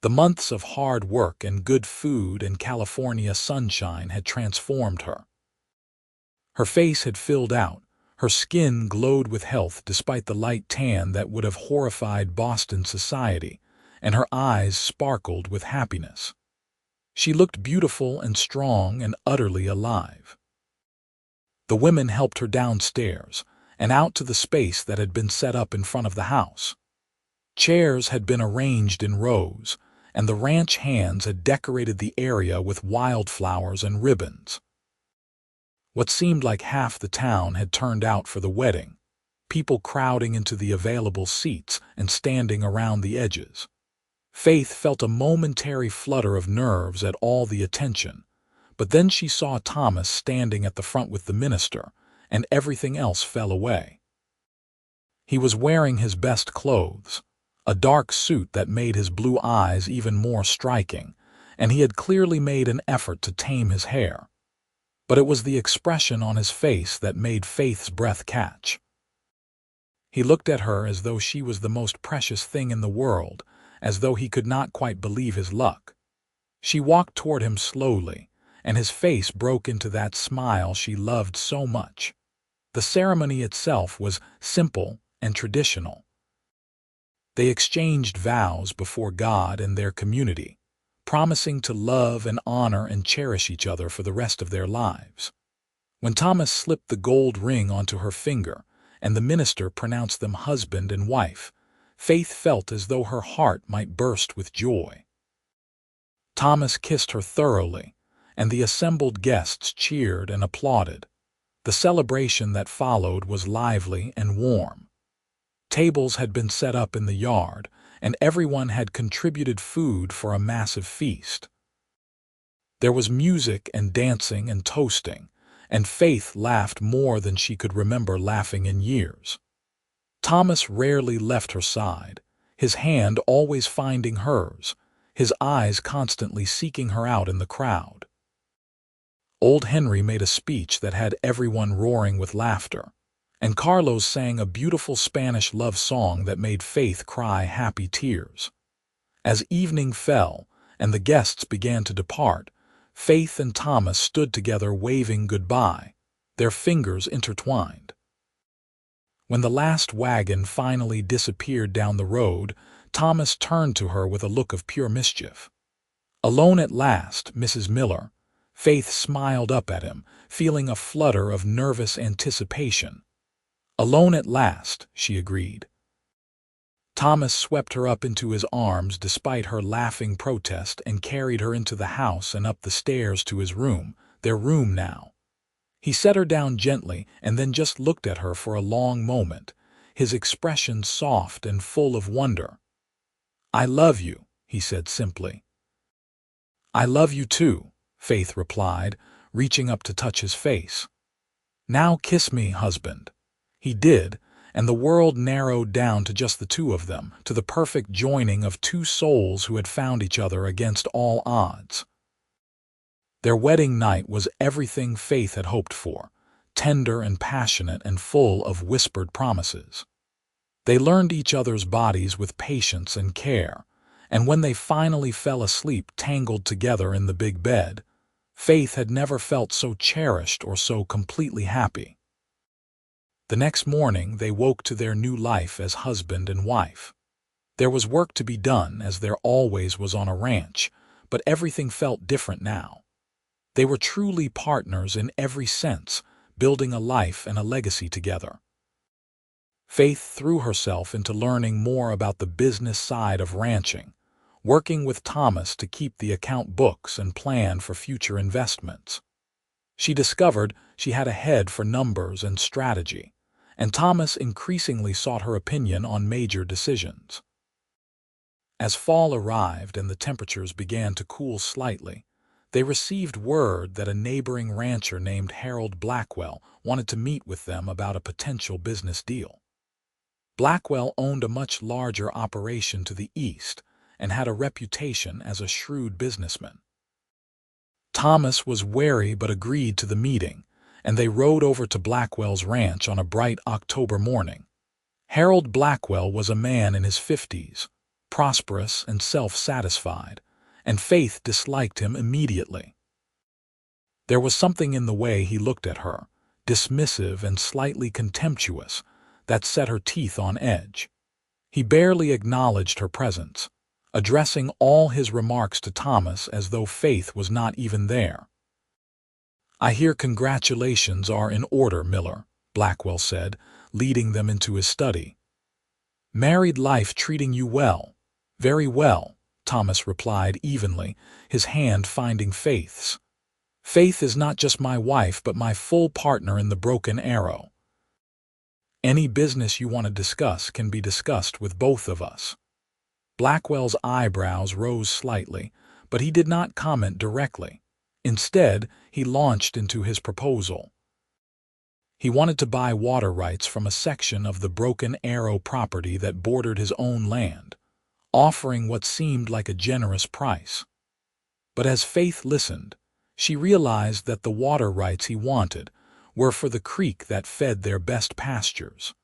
The months of hard work and good food and California sunshine had transformed her. Her face had filled out, her skin glowed with health despite the light tan that would have horrified Boston society, and her eyes sparkled with happiness. She looked beautiful and strong and utterly alive. The women helped her downstairs and out to the space that had been set up in front of the house. Chairs had been arranged in rows, and the ranch hands had decorated the area with wildflowers and ribbons. What seemed like half the town had turned out for the wedding, people crowding into the available seats and standing around the edges. Faith felt a momentary flutter of nerves at all the attention, but then she saw Thomas standing at the front with the minister, and everything else fell away. He was wearing his best clothes, a dark suit that made his blue eyes even more striking, and he had clearly made an effort to tame his hair. But it was the expression on his face that made Faith's breath catch. He looked at her as though she was the most precious thing in the world, as though he could not quite believe his luck. She walked toward him slowly, and his face broke into that smile she loved so much. The ceremony itself was simple and traditional. They exchanged vows before God and their community, promising to love and honor and cherish each other for the rest of their lives. When Thomas slipped the gold ring onto her finger and the minister pronounced them husband and wife, Faith felt as though her heart might burst with joy. Thomas kissed her thoroughly, and the assembled guests cheered and applauded. The celebration that followed was lively and warm. Tables had been set up in the yard, and everyone had contributed food for a massive feast. There was music and dancing and toasting, and Faith laughed more than she could remember laughing in years. Thomas rarely left her side, his hand always finding hers, his eyes constantly seeking her out in the crowd. Old Henry made a speech that had everyone roaring with laughter, and Carlos sang a beautiful Spanish love song that made Faith cry happy tears. As evening fell and the guests began to depart, Faith and Thomas stood together waving goodbye, their fingers intertwined. When the last wagon finally disappeared down the road, Thomas turned to her with a look of pure mischief. "Alone at last, Mrs. Miller." Faith smiled up at him, feeling a flutter of nervous anticipation. "Alone at last," she agreed. Thomas swept her up into his arms despite her laughing protest and carried her into the house and up the stairs to his room, their room now. He set her down gently and then just looked at her for a long moment, his expression soft and full of wonder. "I love you," he said simply. "I love you too," Faith replied, reaching up to touch his face. "Now kiss me, husband." He did, and the world narrowed down to just the two of them, to the perfect joining of two souls who had found each other against all odds. Their wedding night was everything Faith had hoped for, tender and passionate and full of whispered promises. They learned each other's bodies with patience and care, and when they finally fell asleep tangled together in the big bed, Faith had never felt so cherished or so completely happy. The next morning they woke to their new life as husband and wife. There was work to be done, as there always was on a ranch, but everything felt different now. They were truly partners in every sense, building a life and a legacy together. Faith threw herself into learning more about the business side of ranching, working with Thomas to keep the account books and plan for future investments. She discovered she had a head for numbers and strategy, and Thomas increasingly sought her opinion on major decisions. As fall arrived and the temperatures began to cool slightly, they received word that a neighboring rancher named Harold Blackwell wanted to meet with them about a potential business deal. Blackwell owned a much larger operation to the east and had a reputation as a shrewd businessman. Thomas was wary but agreed to the meeting, and they rode over to Blackwell's ranch on a bright October morning. Harold Blackwell was a man in his 50s, prosperous and self-satisfied, and Faith disliked him immediately. There was something in the way he looked at her, dismissive and slightly contemptuous, that set her teeth on edge. He barely acknowledged her presence, addressing all his remarks to Thomas as though Faith was not even there. "I hear congratulations are in order, Miller," Blackwell said, leading them into his study. "Married life treating you well?" "Very well," Thomas replied evenly, his hand finding Faith's. "Faith is not just my wife but my full partner in the Broken Arrow. Any business you want to discuss can be discussed with both of us." Blackwell's eyebrows rose slightly, but he did not comment directly. Instead, he launched into his proposal. He wanted to buy water rights from a section of the Broken Arrow property that bordered his own land, offering what seemed like a generous price. But as Faith listened, she realized that the water rights he wanted were for the creek that fed their best pastures.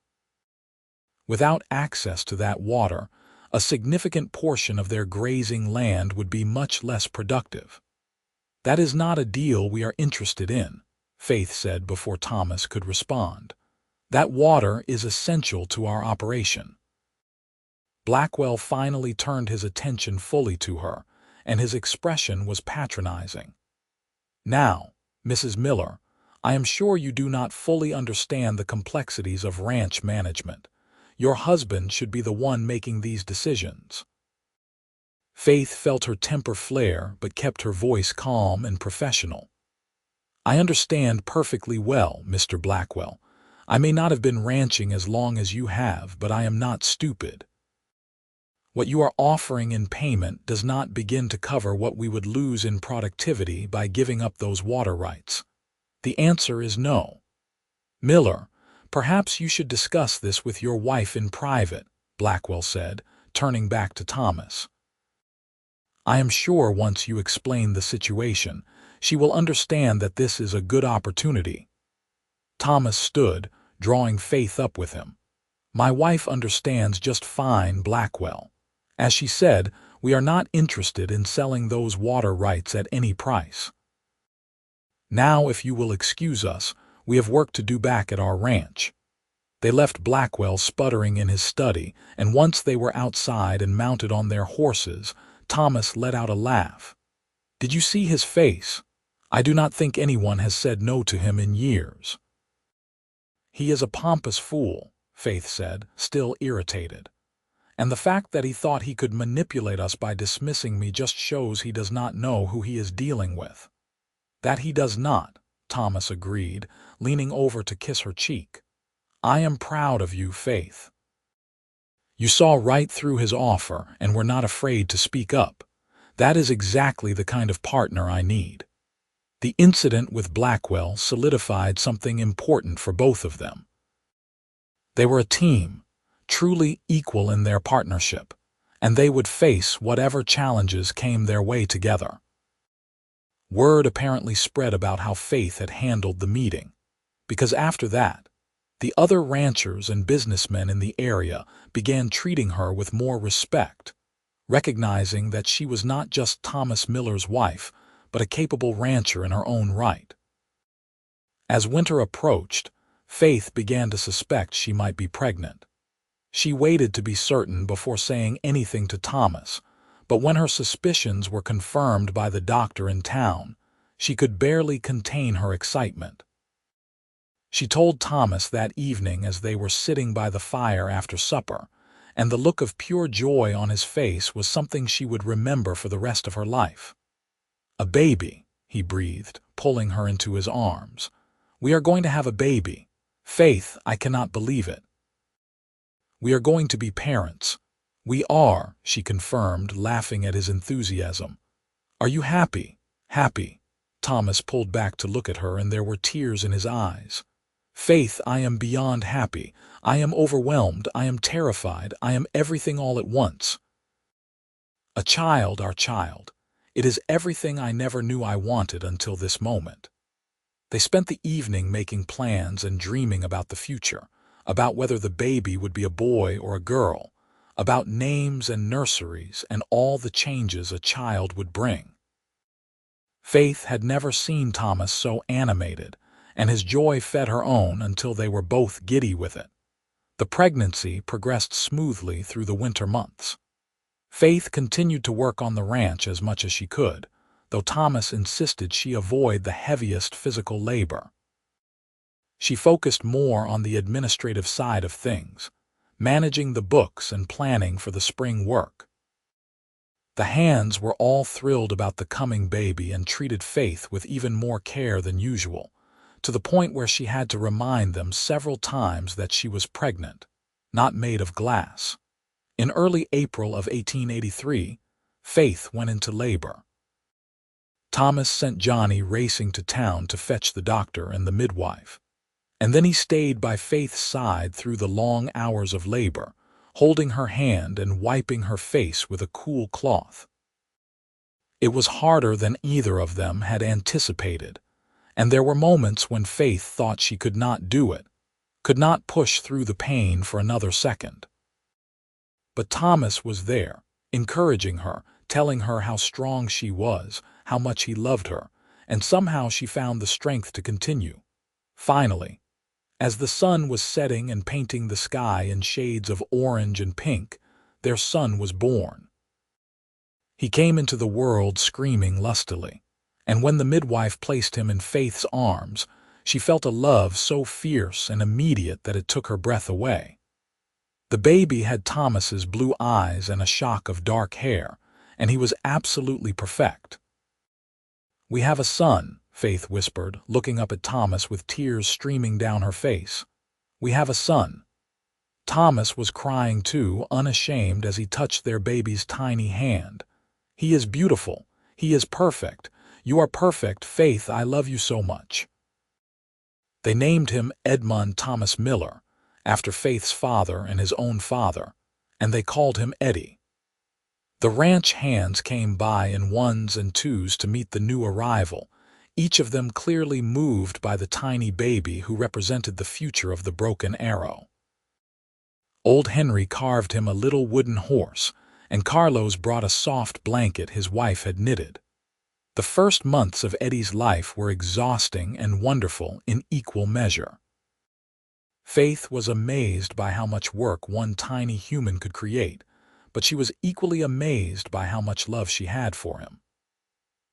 Without access to that water, a significant portion of their grazing land would be much less productive. "That is not a deal we are interested in," Faith said before Thomas could respond. "That water is essential to our operation." Blackwell finally turned his attention fully to her, and his expression was patronizing. "Now, Mrs. Miller, I am sure you do not fully understand the complexities of ranch management. Your husband should be the one making these decisions." Faith felt her temper flare but kept her voice calm and professional. "I understand perfectly well, Mr. Blackwell. I may not have been ranching as long as you have, but I am not stupid. What you are offering in payment does not begin to cover what we would lose in productivity by giving up those water rights. The answer is no. Miller, perhaps you should discuss this with your wife in private," Blackwell said, turning back to Thomas. "I am sure once you explain the situation, she will understand that this is a good opportunity." Thomas stood, drawing Faith up with him. "My wife understands just fine, Blackwell. As she said, we are not interested in selling those water rights at any price. Now, if you will excuse us, we have work to do back at our ranch." They left Blackwell sputtering in his study, and once they were outside and mounted on their horses, Thomas let out a laugh. "Did you see his face? I do not think anyone has said no to him in years." "He is a pompous fool," Faith said, still irritated. "And the fact that he thought he could manipulate us by dismissing me just shows he does not know who he is dealing with." "That he does not," Thomas agreed, leaning over to kiss her cheek. "I am proud of you, Faith. You saw right through his offer and were not afraid to speak up. That is exactly the kind of partner I need. The incident with Blackwell solidified something important for both of them. They were a team, truly equal in their partnership, and they would face whatever challenges came their way together. Word apparently spread about how Faith had handled the meeting, because after that, the other ranchers and businessmen in the area began treating her with more respect, recognizing that she was not just Thomas Miller's wife, but a capable rancher in her own right. As winter approached, Faith began to suspect she might be pregnant. She waited to be certain before saying anything to Thomas, but when her suspicions were confirmed by the doctor in town, she could barely contain her excitement. She told Thomas that evening as they were sitting by the fire after supper, and the look of pure joy on his face was something she would remember for the rest of her life. "A baby," he breathed, pulling her into his arms. "We are going to have a baby. Faith, I cannot believe it. We are going to be parents." "We are," she confirmed, laughing at his enthusiasm. "Are you happy?" "Happy." Thomas pulled back to look at her, and there were tears in his eyes. "Faith, I am beyond happy. I am overwhelmed. I am terrified. I am everything all at once. A child, our child. It is everything I never knew I wanted until this moment." They spent the evening making plans and dreaming about the future, about whether the baby would be a boy or a girl, about names and nurseries and all the changes a child would bring. Faith had never seen Thomas so animated, and his joy fed her own until they were both giddy with it. The pregnancy progressed smoothly through the winter months. Faith continued to work on the ranch as much as she could, though Thomas insisted she avoid the heaviest physical labor. She focused more on the administrative side of things, managing the books and planning for the spring work. The hands were all thrilled about the coming baby and treated Faith with even more care than usual, to the point where she had to remind them several times that she was pregnant, not made of glass. In early April of 1883, Faith went into labor. Thomas sent Johnny racing to town to fetch the doctor and the midwife, and then he stayed by Faith's side through the long hours of labor, holding her hand and wiping her face with a cool cloth. It was harder than either of them had anticipated, and there were moments when Faith thought she could not do it, could not push through the pain for another second. But Thomas was there, encouraging her, telling her how strong she was, how much he loved her, and somehow she found the strength to continue. Finally, as the sun was setting and painting the sky in shades of orange and pink, their son was born. He came into the world screaming lustily, and when the midwife placed him in Faith's arms, she felt a love so fierce and immediate that it took her breath away. The baby had Thomas's blue eyes and a shock of dark hair, and he was absolutely perfect. "We have a son," Faith whispered, looking up at Thomas with tears streaming down her face. "We have a son." Thomas was crying too, unashamed as he touched their baby's tiny hand. "He is beautiful. He is perfect. You are perfect, Faith. I love you so much." They named him Edmund Thomas Miller, after Faith's father and his own father, and they called him Eddie. The ranch hands came by in ones and twos to meet the new arrival, each of them clearly moved by the tiny baby who represented the future of the Broken Arrow. Old Henry carved him a little wooden horse, and Carlos brought a soft blanket his wife had knitted. The first months of Eddie's life were exhausting and wonderful in equal measure. Faith was amazed by how much work one tiny human could create, but she was equally amazed by how much love she had for him.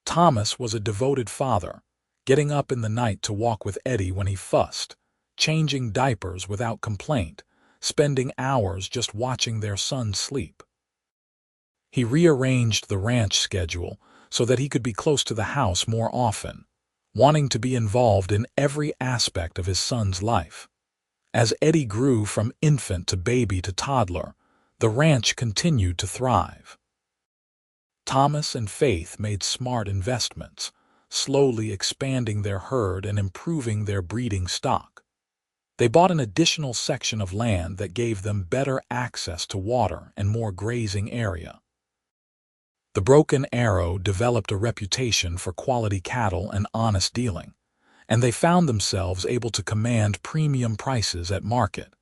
Thomas was a devoted father, getting up in the night to walk with Eddie when he fussed, changing diapers without complaint, spending hours just watching their son sleep. He rearranged the ranch schedule so that he could be close to the house more often, wanting to be involved in every aspect of his son's life. As Eddie grew from infant to baby to toddler, the ranch continued to thrive. Thomas and Faith made smart investments, slowly expanding their herd and improving their breeding stock. They bought an additional section of land that gave them better access to water and more grazing area. The Broken Arrow developed a reputation for quality cattle and honest dealing, and they found themselves able to command premium prices at market.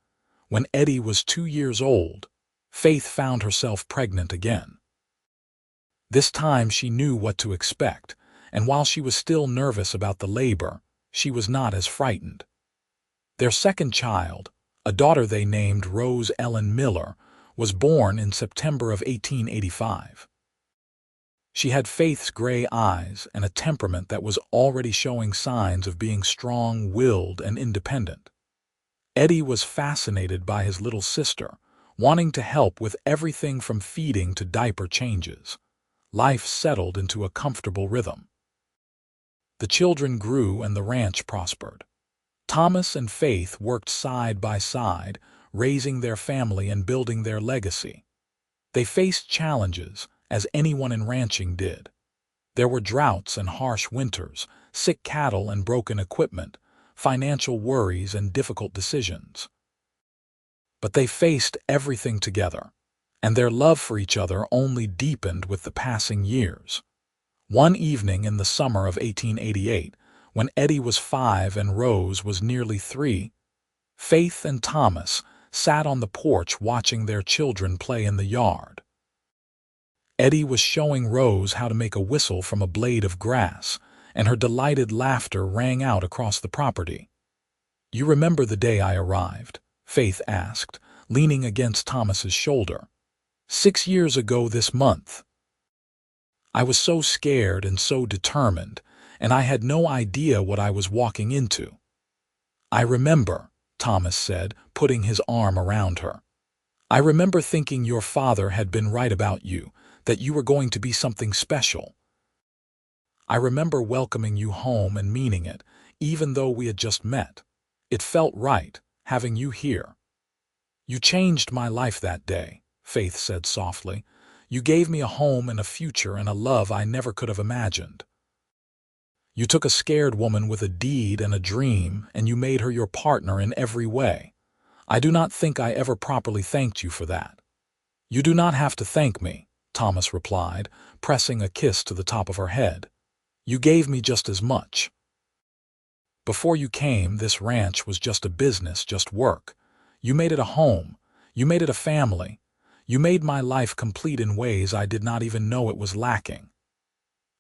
When Eddie was 2 years old, Faith found herself pregnant again. This time she knew what to expect, and while she was still nervous about the labor, she was not as frightened. Their second child, a daughter they named Rose Ellen Miller, was born in September of 1885. She had Faith's gray eyes and a temperament that was already showing signs of being strong-willed and independent. Eddie was fascinated by his little sister, wanting to help with everything from feeding to diaper changes. Life settled into a comfortable rhythm. The children grew and the ranch prospered. Thomas and Faith worked side by side, raising their family and building their legacy. They faced challenges, as anyone in ranching did. There were droughts and harsh winters, sick cattle and broken equipment, financial worries and difficult decisions. But they faced everything together, and their love for each other only deepened with the passing years. One evening in the summer of 1888, when Eddie was 5 and Rose was nearly 3, Faith and Thomas sat on the porch watching their children play in the yard. Eddie was showing Rose how to make a whistle from a blade of grass, and her delighted laughter rang out across the property. "You remember the day I arrived?" Faith asked, leaning against Thomas's shoulder. "6 years ago this month. I was so scared and so determined, and I had no idea what I was walking into." "I remember," Thomas said, putting his arm around her. "I remember thinking your father had been right about you, that you were going to be something special. I remember welcoming you home and meaning it, even though we had just met. It felt right, having you here." "You changed my life that day," Faith said softly. "You gave me a home and a future and a love I never could have imagined. You took a scared woman with a deed and a dream, and you made her your partner in every way. I do not think I ever properly thanked you for that." "You do not have to thank me," Thomas replied, pressing a kiss to the top of her head. "You gave me just as much. Before you came, this ranch was just a business, just work. You made it a home. You made it a family. You made my life complete in ways I did not even know it was lacking."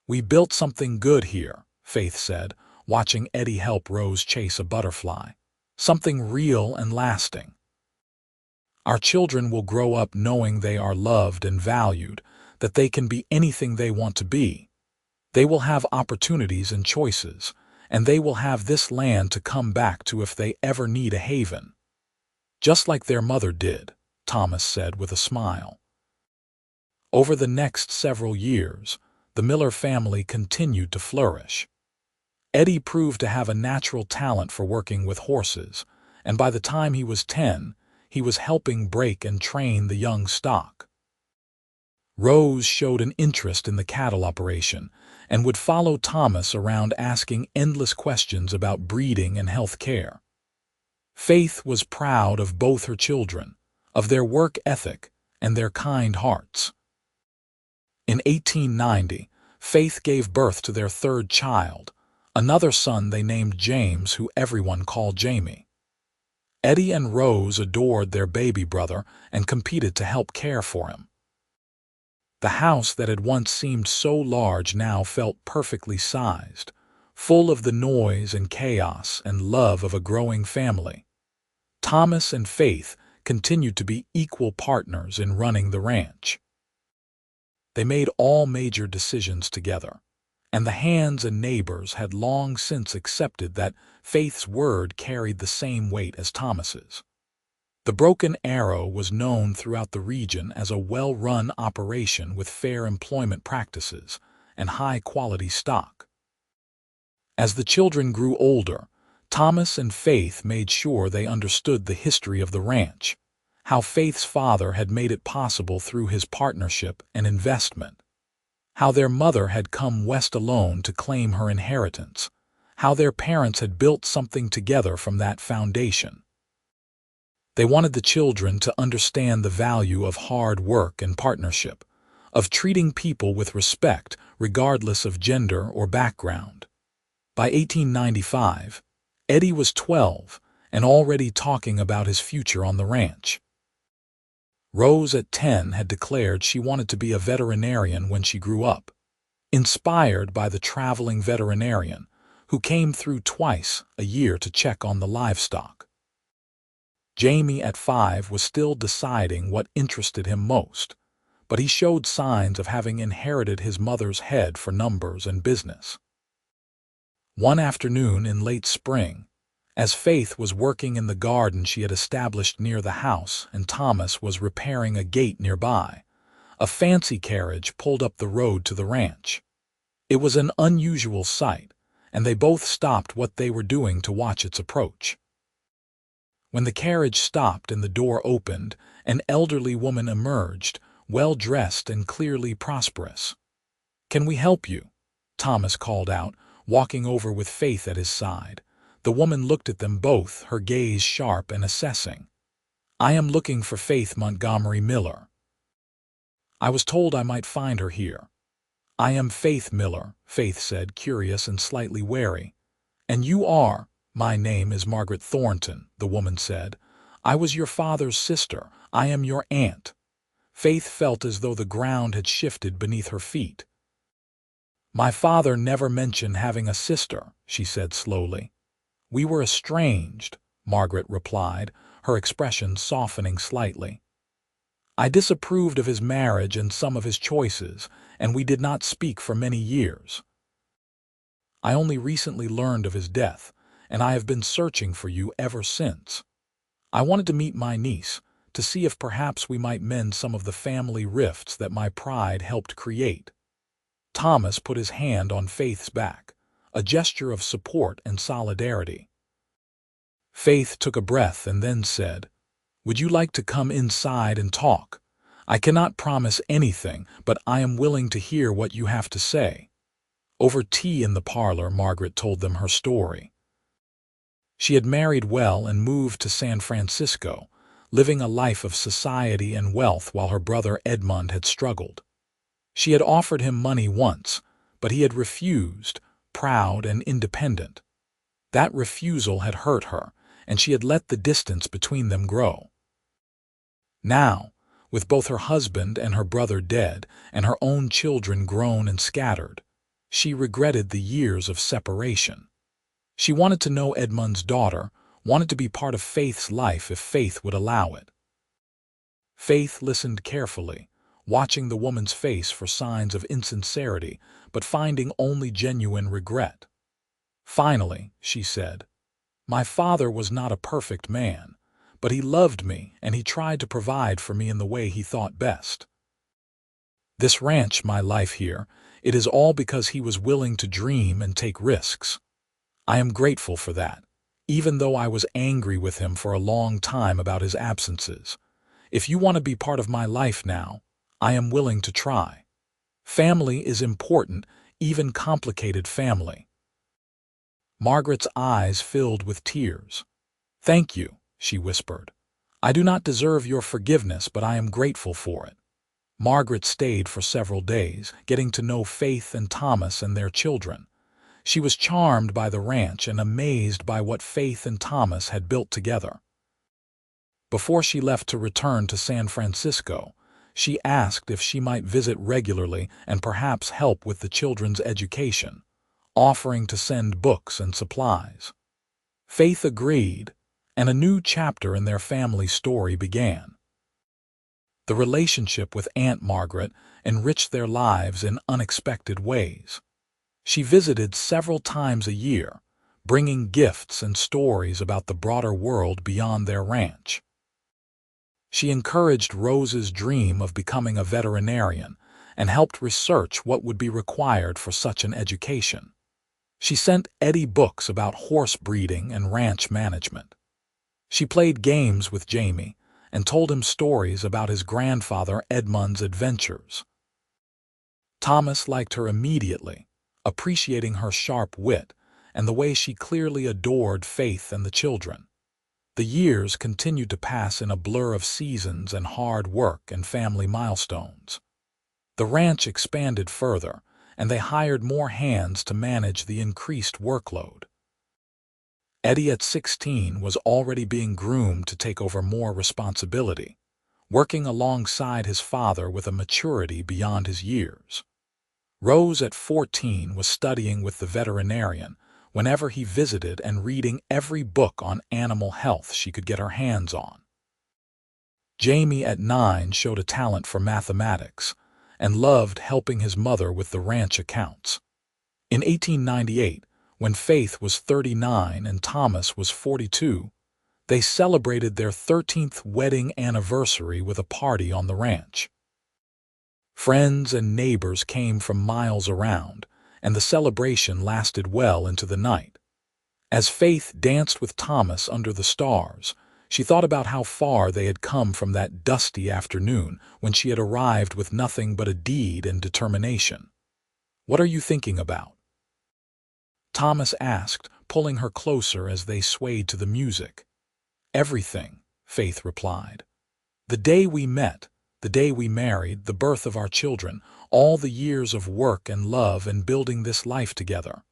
"We built something good here," Faith said, watching Eddie help Rose chase a butterfly. "Something real and lasting. Our children will grow up knowing they are loved and valued, that they can be anything they want to be. They will have opportunities and choices, and they will have this land to come back to if they ever need a haven. Just like their mother did," Thomas said with a smile. Over the next several years, the Miller family continued to flourish. Eddie proved to have a natural talent for working with horses, and by the time he was 10, he was helping break and train the young stock. Rose showed an interest in the cattle operation and would follow Thomas around asking endless questions about breeding and health care. Faith was proud of both her children, of their work ethic and their kind hearts. In 1890, Faith gave birth to their third child, another son they named James, who everyone called Jamie. Eddie and Rose adored their baby brother and competed to help care for him. The house that had once seemed so large now felt perfectly sized, full of the noise and chaos and love of a growing family. Thomas and Faith continued to be equal partners in running the ranch. They made all major decisions together, and the hands and neighbors had long since accepted that Faith's word carried the same weight as Thomas's. The Broken Arrow was known throughout the region as a well-run operation with fair employment practices and high-quality stock. As the children grew older, Thomas and Faith made sure they understood the history of the ranch, how Faith's father had made it possible through his partnership and investment. how their mother had come west alone to claim her inheritance, how their parents had built something together from that foundation. They wanted the children to understand the value of hard work and partnership, of treating people with respect regardless of gender or background. By 1895, Eddie was 12 and already talking about his future on the ranch. Rose at 10 had declared she wanted to be a veterinarian when she grew up, inspired by the traveling veterinarian who came through twice a year to check on the livestock. Jamie at 5 was still deciding what interested him most, but he showed signs of having inherited his mother's head for numbers and business. One afternoon in late spring, as Faith was working in the garden she had established near the house and Thomas was repairing a gate nearby, a fancy carriage pulled up the road to the ranch. It was an unusual sight, and they both stopped what they were doing to watch its approach. When the carriage stopped and the door opened, an elderly woman emerged, well-dressed and clearly prosperous. "Can we help you?" Thomas called out, walking over with Faith at his side. The woman looked at them both, her gaze sharp and assessing. "I am looking for Faith Montgomery Miller. I was told I might find her here." "I am Faith Miller," Faith said, curious and slightly wary. "And you are?" "My name is Margaret Thornton," the woman said. "I was your father's sister. I am your aunt." Faith felt as though the ground had shifted beneath her feet. "My father never mentioned having a sister," she said slowly. "We were estranged," Margaret replied, her expression softening slightly. "I disapproved of his marriage and some of his choices, and we did not speak for many years. I only recently learned of his death, and I have been searching for you ever since. I wanted to meet my niece, to see if perhaps we might mend some of the family rifts that my pride helped create." Thomas put his hand on Faith's back, a gesture of support and solidarity. Faith took a breath and then said, "Would you like to come inside and talk? I cannot promise anything, but I am willing to hear what you have to say." Over tea in the parlor, Margaret told them her story. She had married well and moved to San Francisco, living a life of society and wealth while her brother Edmund had struggled. She had offered him money once, but he had refused, proud and independent. That refusal had hurt her, and she had let the distance between them grow. Now, with both her husband and her brother dead, and her own children grown and scattered, she regretted the years of separation. She wanted to know Edmund's daughter, wanted to be part of Faith's life if Faith would allow it. Faith listened carefully, watching the woman's face for signs of insincerity, but finding only genuine regret. Finally, she said, "My father was not a perfect man, but he loved me and he tried to provide for me in the way he thought best. This ranch, my life here, it is all because he was willing to dream and take risks. I am grateful for that, even though I was angry with him for a long time about his absences. If you want to be part of my life now, I am willing to try. Family is important, even complicated family." Margaret's eyes filled with tears. "Thank you," she whispered. "I do not deserve your forgiveness, but I am grateful for it." Margaret stayed for several days, getting to know Faith and Thomas and their children. She was charmed by the ranch and amazed by what Faith and Thomas had built together. Before she left to return to San Francisco, she asked if she might visit regularly and perhaps help with the children's education, offering to send books and supplies. Faith agreed, and a new chapter in their family story began. The relationship with Aunt Margaret enriched their lives in unexpected ways. She visited several times a year, bringing gifts and stories about the broader world beyond their ranch. She encouraged Rose's dream of becoming a veterinarian and helped research what would be required for such an education. She sent Eddie books about horse breeding and ranch management. She played games with Jamie and told him stories about his grandfather Edmund's adventures. Thomas liked her immediately, appreciating her sharp wit and the way she clearly adored Faith and the children. The years continued to pass in a blur of seasons and hard work and family milestones. The ranch expanded further, and they hired more hands to manage the increased workload. Eddie at 16 was already being groomed to take over more responsibility, working alongside his father with a maturity beyond his years. Rose at 14 was studying with the veterinarian whenever he visited and reading every book on animal health she could get her hands on. Jamie at 9 showed a talent for mathematics and loved helping his mother with the ranch accounts. In 1898, when Faith was 39 and Thomas was 42, they celebrated their 13th wedding anniversary with a party on the ranch. Friends and neighbors came from miles around, and the celebration lasted well into the night. As Faith danced with Thomas under the stars, she thought about how far they had come from that dusty afternoon when she had arrived with nothing but a deed and determination. "What are you thinking about?" Thomas asked, pulling her closer as they swayed to the music. "Everything," Faith replied. "The day we met, the day we married, the birth of our children, all the years of work and love and building this life together.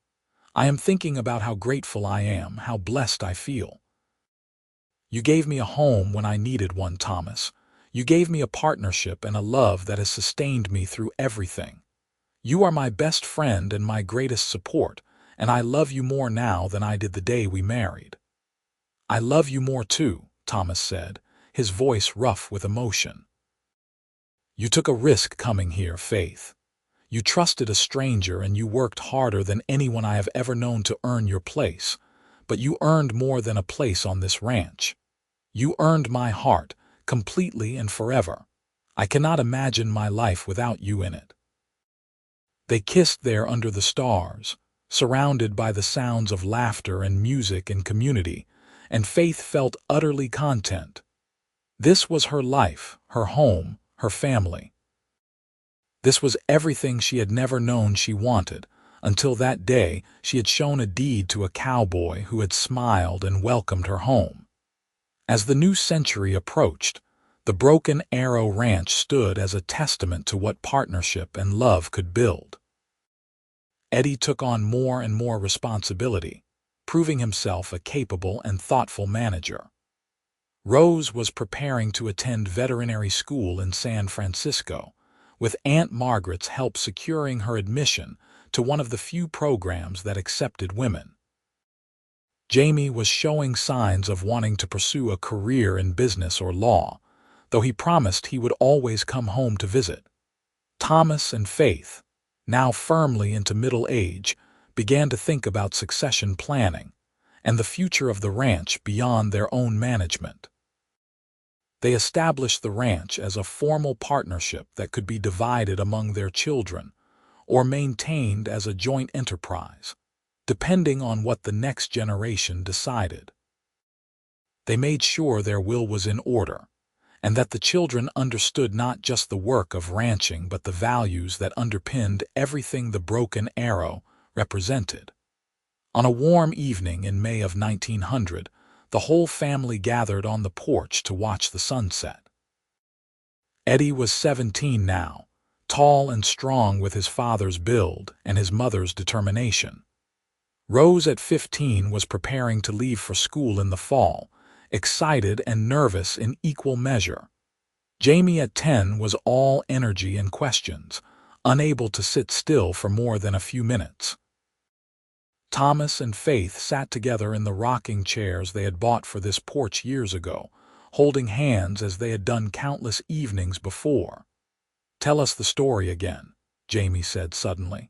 I am thinking about how grateful I am, how blessed I feel. You gave me a home when I needed one, Thomas. You gave me a partnership and a love that has sustained me through everything. You are my best friend and my greatest support, and I love you more now than I did the day we married." "I love you more too," Thomas said, his voice rough with emotion. "You took a risk coming here, Faith. You trusted a stranger and you worked harder than anyone I have ever known to earn your place, but you earned more than a place on this ranch. You earned my heart, completely and forever. I cannot imagine my life without you in it." They kissed there under the stars, surrounded by the sounds of laughter and music and community, and Faith felt utterly content. This was her life, her home, her family. This was everything she had never known she wanted, until that day she had shown a deed to a cowboy who had smiled and welcomed her home. As the new century approached, the Broken Arrow Ranch stood as a testament to what partnership and love could build. Eddie took on more and more responsibility, proving himself a capable and thoughtful manager. Rose was preparing to attend veterinary school in San Francisco, with Aunt Margaret's help securing her admission to one of the few programs that accepted women. Jamie was showing signs of wanting to pursue a career in business or law, though he promised he would always come home to visit. Thomas and Faith, now firmly into middle age, began to think about succession planning and the future of the ranch beyond their own management. They established the ranch as a formal partnership that could be divided among their children or maintained as a joint enterprise, depending on what the next generation decided. They made sure their will was in order, and that the children understood not just the work of ranching but the values that underpinned everything the Broken Arrow represented. On a warm evening in May of 1900, the whole family gathered on the porch to watch the sunset. Eddie was 17 now, tall and strong with his father's build and his mother's determination. Rose at 15 was preparing to leave for school in the fall, excited and nervous in equal measure. Jamie at 10 was all energy and questions, unable to sit still for more than a few minutes. Thomas and Faith sat together in the rocking chairs they had bought for this porch years ago, holding hands as they had done countless evenings before. "Tell us the story again," Jamie said suddenly.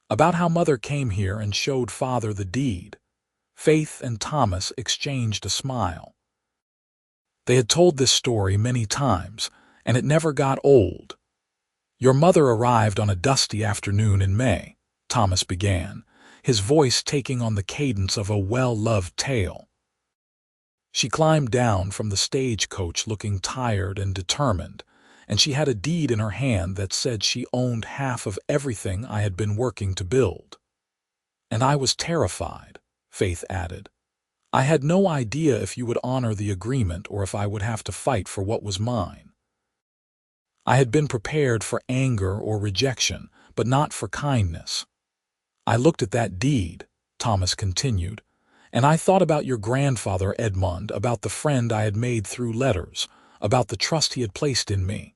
"About how Mother came here and showed Father the deed." Faith and Thomas exchanged a smile. They had told this story many times, and it never got old. "Your mother arrived on a dusty afternoon in May," Thomas began, his voice taking on the cadence of a well-loved tale. "She climbed down from the stagecoach looking tired and determined, and she had a deed in her hand that said she owned half of everything I had been working to build. And I was terrified, Faith added. I had no idea if you would honor the agreement or if I would have to fight for what was mine. I had been prepared for anger or rejection, but not for kindness. I looked at that deed, Thomas continued, and I thought about your grandfather Edmund, about the friend I had made through letters, about the trust he had placed in me.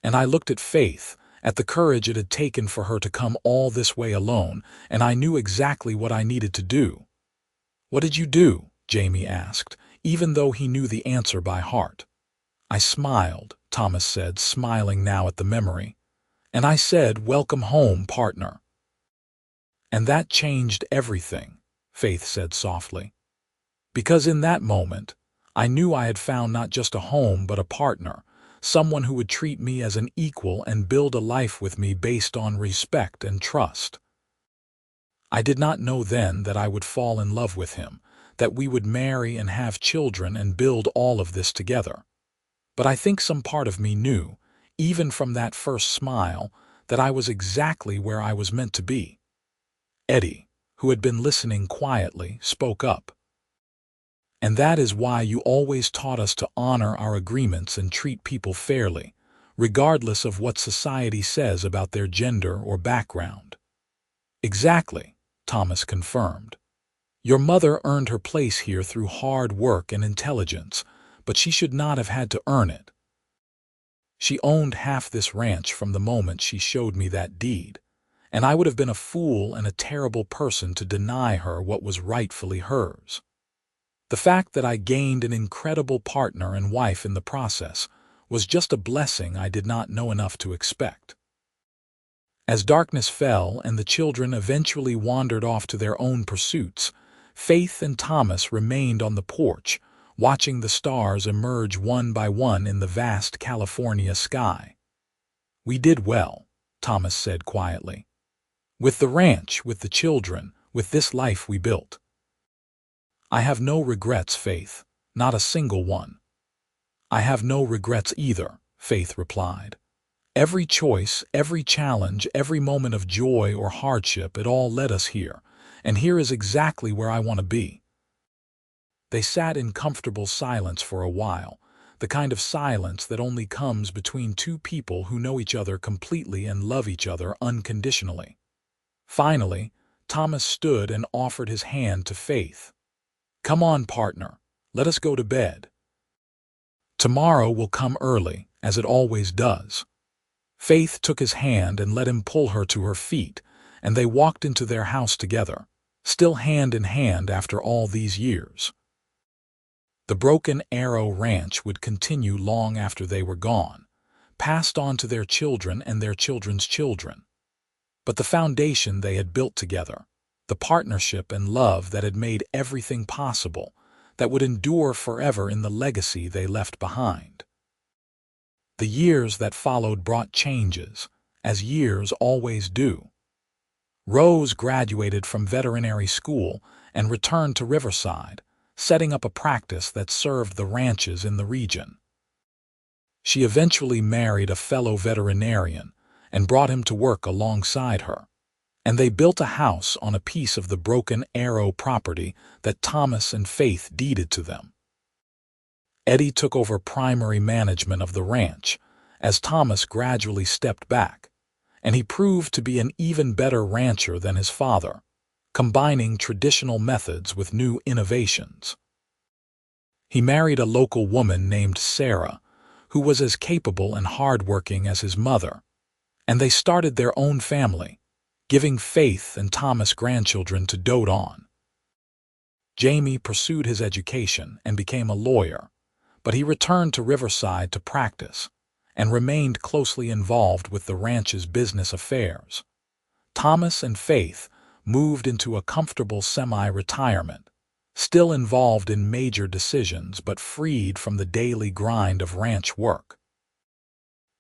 And I looked at Faith, at the courage it had taken for her to come all this way alone, and I knew exactly what I needed to do. What did you do? Jamie asked, even though he knew the answer by heart. I smiled, Thomas said, smiling now at the memory. And I said, "Welcome home, partner." And that changed everything, Faith said softly. Because in that moment, I knew I had found not just a home but a partner, someone who would treat me as an equal and build a life with me based on respect and trust. I did not know then that I would fall in love with him, that we would marry and have children and build all of this together. But I think some part of me knew, even from that first smile, that I was exactly where I was meant to be. Eddie, who had been listening quietly, spoke up. And that is why you always taught us to honor our agreements and treat people fairly, regardless of what society says about their gender or background. Exactly, Thomas confirmed. Your mother earned her place here through hard work and intelligence, but she should not have had to earn it. She owned half this ranch from the moment she showed me that deed, and I would have been a fool and a terrible person to deny her what was rightfully hers. The fact that I gained an incredible partner and wife in the process was just a blessing I did not know enough to expect. As darkness fell and the children eventually wandered off to their own pursuits, Faith and Thomas remained on the porch, watching the stars emerge one by one in the vast California sky. We did well, Thomas said quietly. With the ranch, with the children, with this life we built. I have no regrets, Faith, not a single one. I have no regrets either, Faith replied. Every choice, every challenge, every moment of joy or hardship, it all led us here, and here is exactly where I want to be. They sat in comfortable silence for a while, the kind of silence that only comes between two people who know each other completely and love each other unconditionally. Finally, Thomas stood and offered his hand to Faith. Come on, partner, let us go to bed. Tomorrow will come early, as it always does. Faith took his hand and let him pull her to her feet, and they walked into their house together, still hand in hand after all these years. The Broken Arrow Ranch would continue long after they were gone, passed on to their children and their children's children. But the foundation they had built together, the partnership and love that had made everything possible, that would endure forever in the legacy they left behind. The years that followed brought changes, as years always do. Rose graduated from veterinary school and returned to Riverside, setting up a practice that served the ranches in the region. She eventually married a fellow veterinarian and brought him to work alongside her, and they built a house on a piece of the Broken Arrow property that Thomas and Faith deeded to them. Eddie took over primary management of the ranch as Thomas gradually stepped back, and he proved to be an even better rancher than his father, combining traditional methods with new innovations. He married a local woman named Sarah, who was as capable and hardworking as his mother, and they started their own family, giving Faith and Thomas grandchildren to dote on. Jamie pursued his education and became a lawyer, but he returned to Riverside to practice and remained closely involved with the ranch's business affairs. Thomas and Faith moved into a comfortable semi-retirement, still involved in major decisions but freed from the daily grind of ranch work.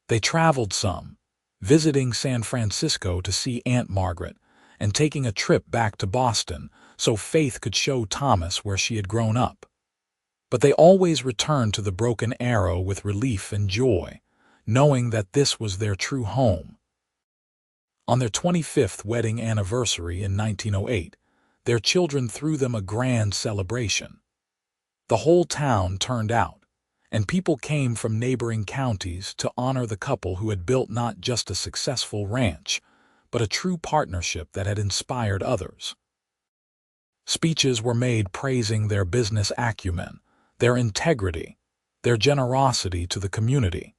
They traveled some, visiting San Francisco to see Aunt Margaret and taking a trip back to Boston so Faith could show Thomas where she had grown up. But they always returned to the Broken Arrow with relief and joy, knowing that this was their true home. On their 25th wedding anniversary in 1908, their children threw them a grand celebration. The whole town turned out, and people came from neighboring counties to honor the couple who had built not just a successful ranch, but a true partnership that had inspired others. Speeches were made praising their business acumen, their integrity, their generosity to the community.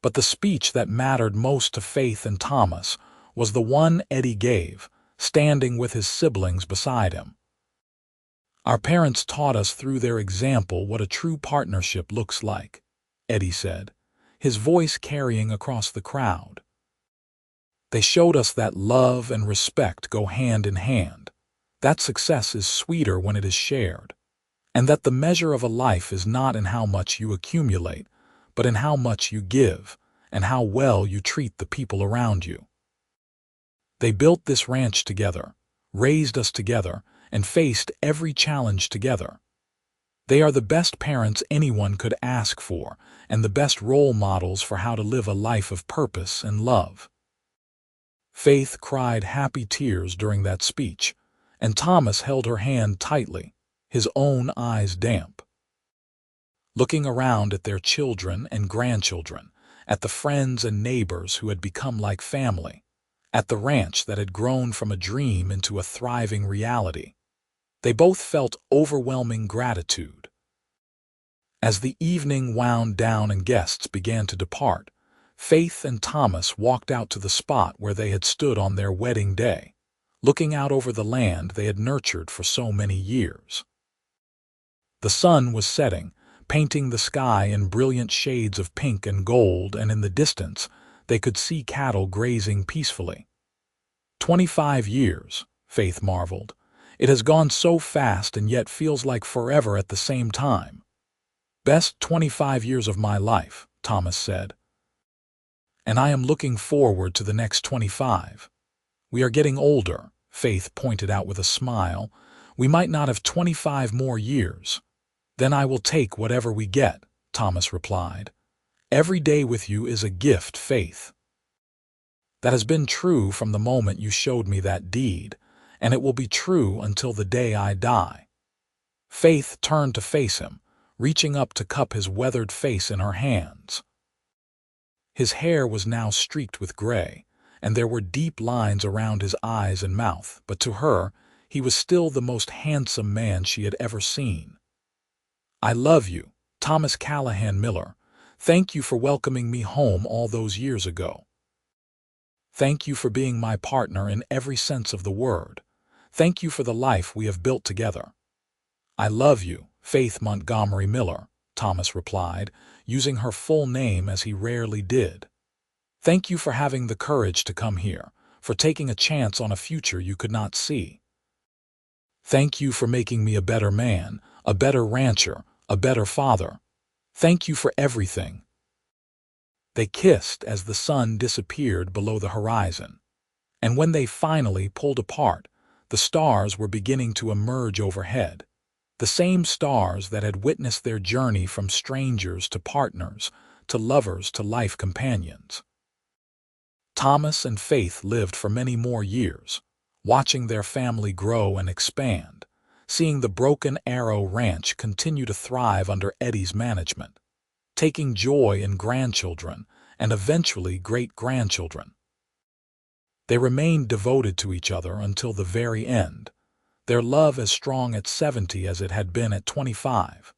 But the speech that mattered most to Faith and Thomas was the one Eddie gave, standing with his siblings beside him. "Our parents taught us through their example what a true partnership looks like," Eddie said, his voice carrying across the crowd. "They showed us that love and respect go hand in hand, that success is sweeter when it is shared, and that the measure of a life is not in how much you accumulate, but in how much you give and how well you treat the people around you. They built this ranch together, raised us together, and faced every challenge together. They are the best parents anyone could ask for and the best role models for how to live a life of purpose and love." Faith cried happy tears during that speech, and Thomas held her hand tightly, his own eyes damp. Looking around at their children and grandchildren, at the friends and neighbors who had become like family, at the ranch that had grown from a dream into a thriving reality, they both felt overwhelming gratitude. As the evening wound down and guests began to depart, Faith and Thomas walked out to the spot where they had stood on their wedding day, looking out over the land they had nurtured for so many years. The sun was setting, painting the sky in brilliant shades of pink and gold, and in the distance they could see cattle grazing peacefully. 25 years, Faith marveled. It has gone so fast and yet feels like forever at the same time. "Best 25 years of my life," Thomas said. "And I am looking forward to the next 25. We are getting older," Faith pointed out with a smile. "We might not have 25 more years." "Then I will take whatever we get," Thomas replied. "Every day with you is a gift, Faith. That has been true from the moment you showed me that deed, and it will be true until the day I die." Faith turned to face him, reaching up to cup his weathered face in her hands. His hair was now streaked with gray, and there were deep lines around his eyes and mouth, but to her, he was still the most handsome man she had ever seen. "I love you, Thomas Callahan Miller. Thank you for welcoming me home all those years ago. Thank you for being my partner in every sense of the word. Thank you for the life we have built together." "I love you, Faith Montgomery Miller," Thomas replied, using her full name as he rarely did. "Thank you for having the courage to come here, for taking a chance on a future you could not see. Thank you for making me a better man, a better rancher, a better father. Thank you for everything." They kissed as the sun disappeared below the horizon, and when they finally pulled apart, the stars were beginning to emerge overhead, the same stars that had witnessed their journey from strangers to partners, to lovers to life companions. Thomas and Faith lived for many more years, watching their family grow and expand, seeing the Broken Arrow Ranch continue to thrive under Eddie's management, taking joy in grandchildren and eventually great-grandchildren. They remained devoted to each other until the very end, their love as strong at 70 as it had been at 25.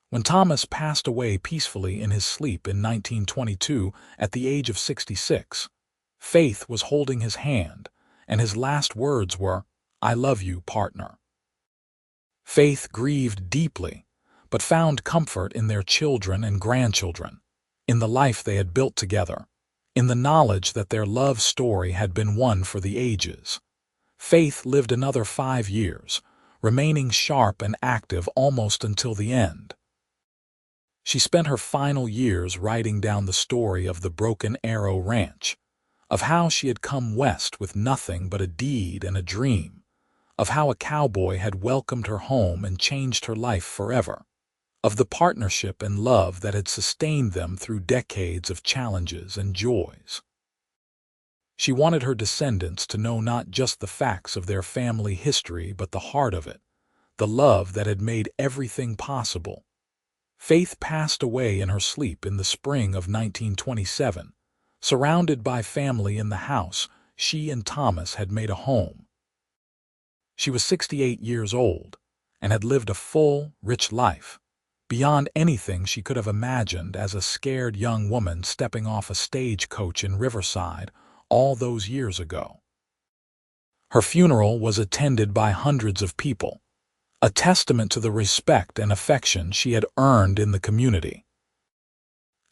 When Thomas passed away peacefully in his sleep in 1922 at the age of 66, Faith was holding his hand, and his last words were, "I love you, partner." Faith grieved deeply, but found comfort in their children and grandchildren, in the life they had built together, in the knowledge that their love story had been one for the ages. Faith lived another 5 years, remaining sharp and active almost until the end. She spent her final years writing down the story of the Broken Arrow Ranch, of how she had come west with nothing but a deed and a dream, of how a cowboy had welcomed her home and changed her life forever, of the partnership and love that had sustained them through decades of challenges and joys. She wanted her descendants to know not just the facts of their family history but the heart of it, the love that had made everything possible. Faith passed away in her sleep in the spring of 1927. Surrounded by family in the house she and Thomas had made a home. She was 68 years old and had lived a full, rich life, beyond anything she could have imagined as a scared young woman stepping off a stagecoach in Riverside all those years ago. Her funeral was attended by hundreds of people, a testament to the respect and affection she had earned in the community.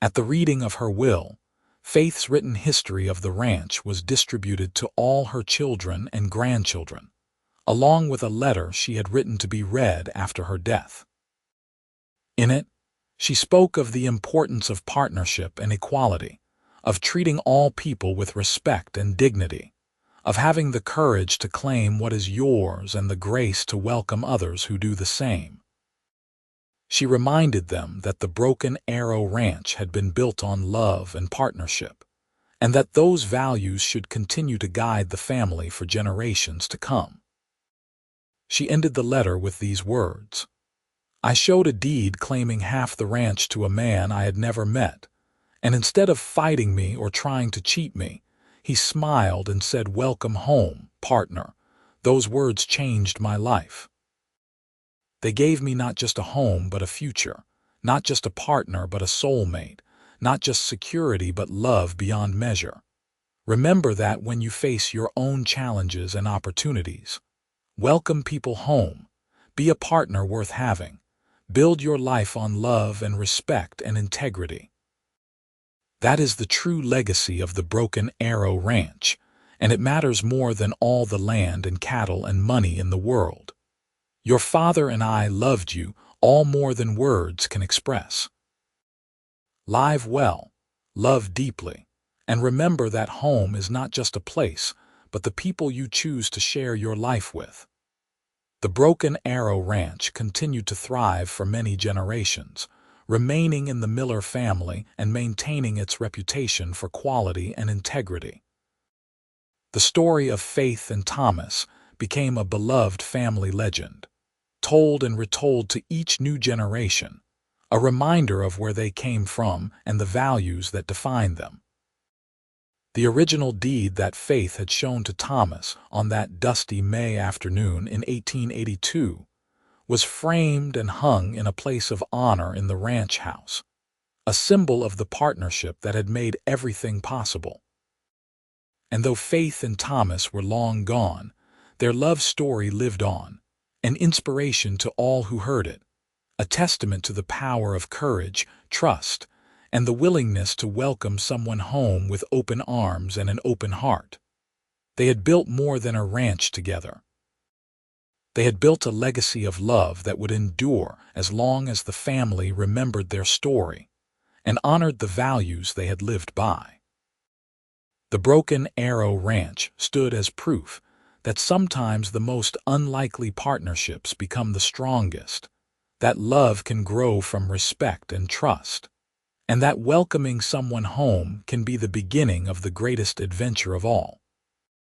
At the reading of her will, Faith's written history of the ranch was distributed to all her children and grandchildren, along with a letter she had written to be read after her death. In it, she spoke of the importance of partnership and equality, of treating all people with respect and dignity, of having the courage to claim what is yours and the grace to welcome others who do the same. She reminded them that the Broken Arrow Ranch had been built on love and partnership, and that those values should continue to guide the family for generations to come. She ended the letter with these words: "I showed a deed claiming half the ranch to a man I had never met, and instead of fighting me or trying to cheat me, he smiled and said, 'Welcome home, partner.' Those words changed my life. They gave me not just a home but a future, not just a partner but a soulmate, not just security but love beyond measure. Remember that when you face your own challenges and opportunities. Welcome people home. Be a partner worth having. Build your life on love and respect and integrity." That is the true legacy of the Broken Arrow Ranch, and it matters more than all the land and cattle and money in the world. Your father and I loved you all more than words can express. Live well, love deeply, and remember that home is not just a place, but the people you choose to share your life with. The Broken Arrow Ranch continued to thrive for many generations, remaining in the Miller family and maintaining its reputation for quality and integrity. The story of Faith and Thomas became a beloved family legend, told and retold to each new generation, a reminder of where they came from and the values that defined them. The original deed that Faith had shown to Thomas on that dusty May afternoon in 1882 was framed and hung in a place of honor in the ranch house, a symbol of the partnership that had made everything possible. And though Faith and Thomas were long gone, their love story lived on, an inspiration to all who heard it, a testament to the power of courage, trust, and the willingness to welcome someone home with open arms and an open heart. They had built more than a ranch together. They had built a legacy of love that would endure as long as the family remembered their story and honored the values they had lived by. The Broken Arrow Ranch stood as proof that sometimes the most unlikely partnerships become the strongest, that love can grow from respect and trust, and that welcoming someone home can be the beginning of the greatest adventure of all.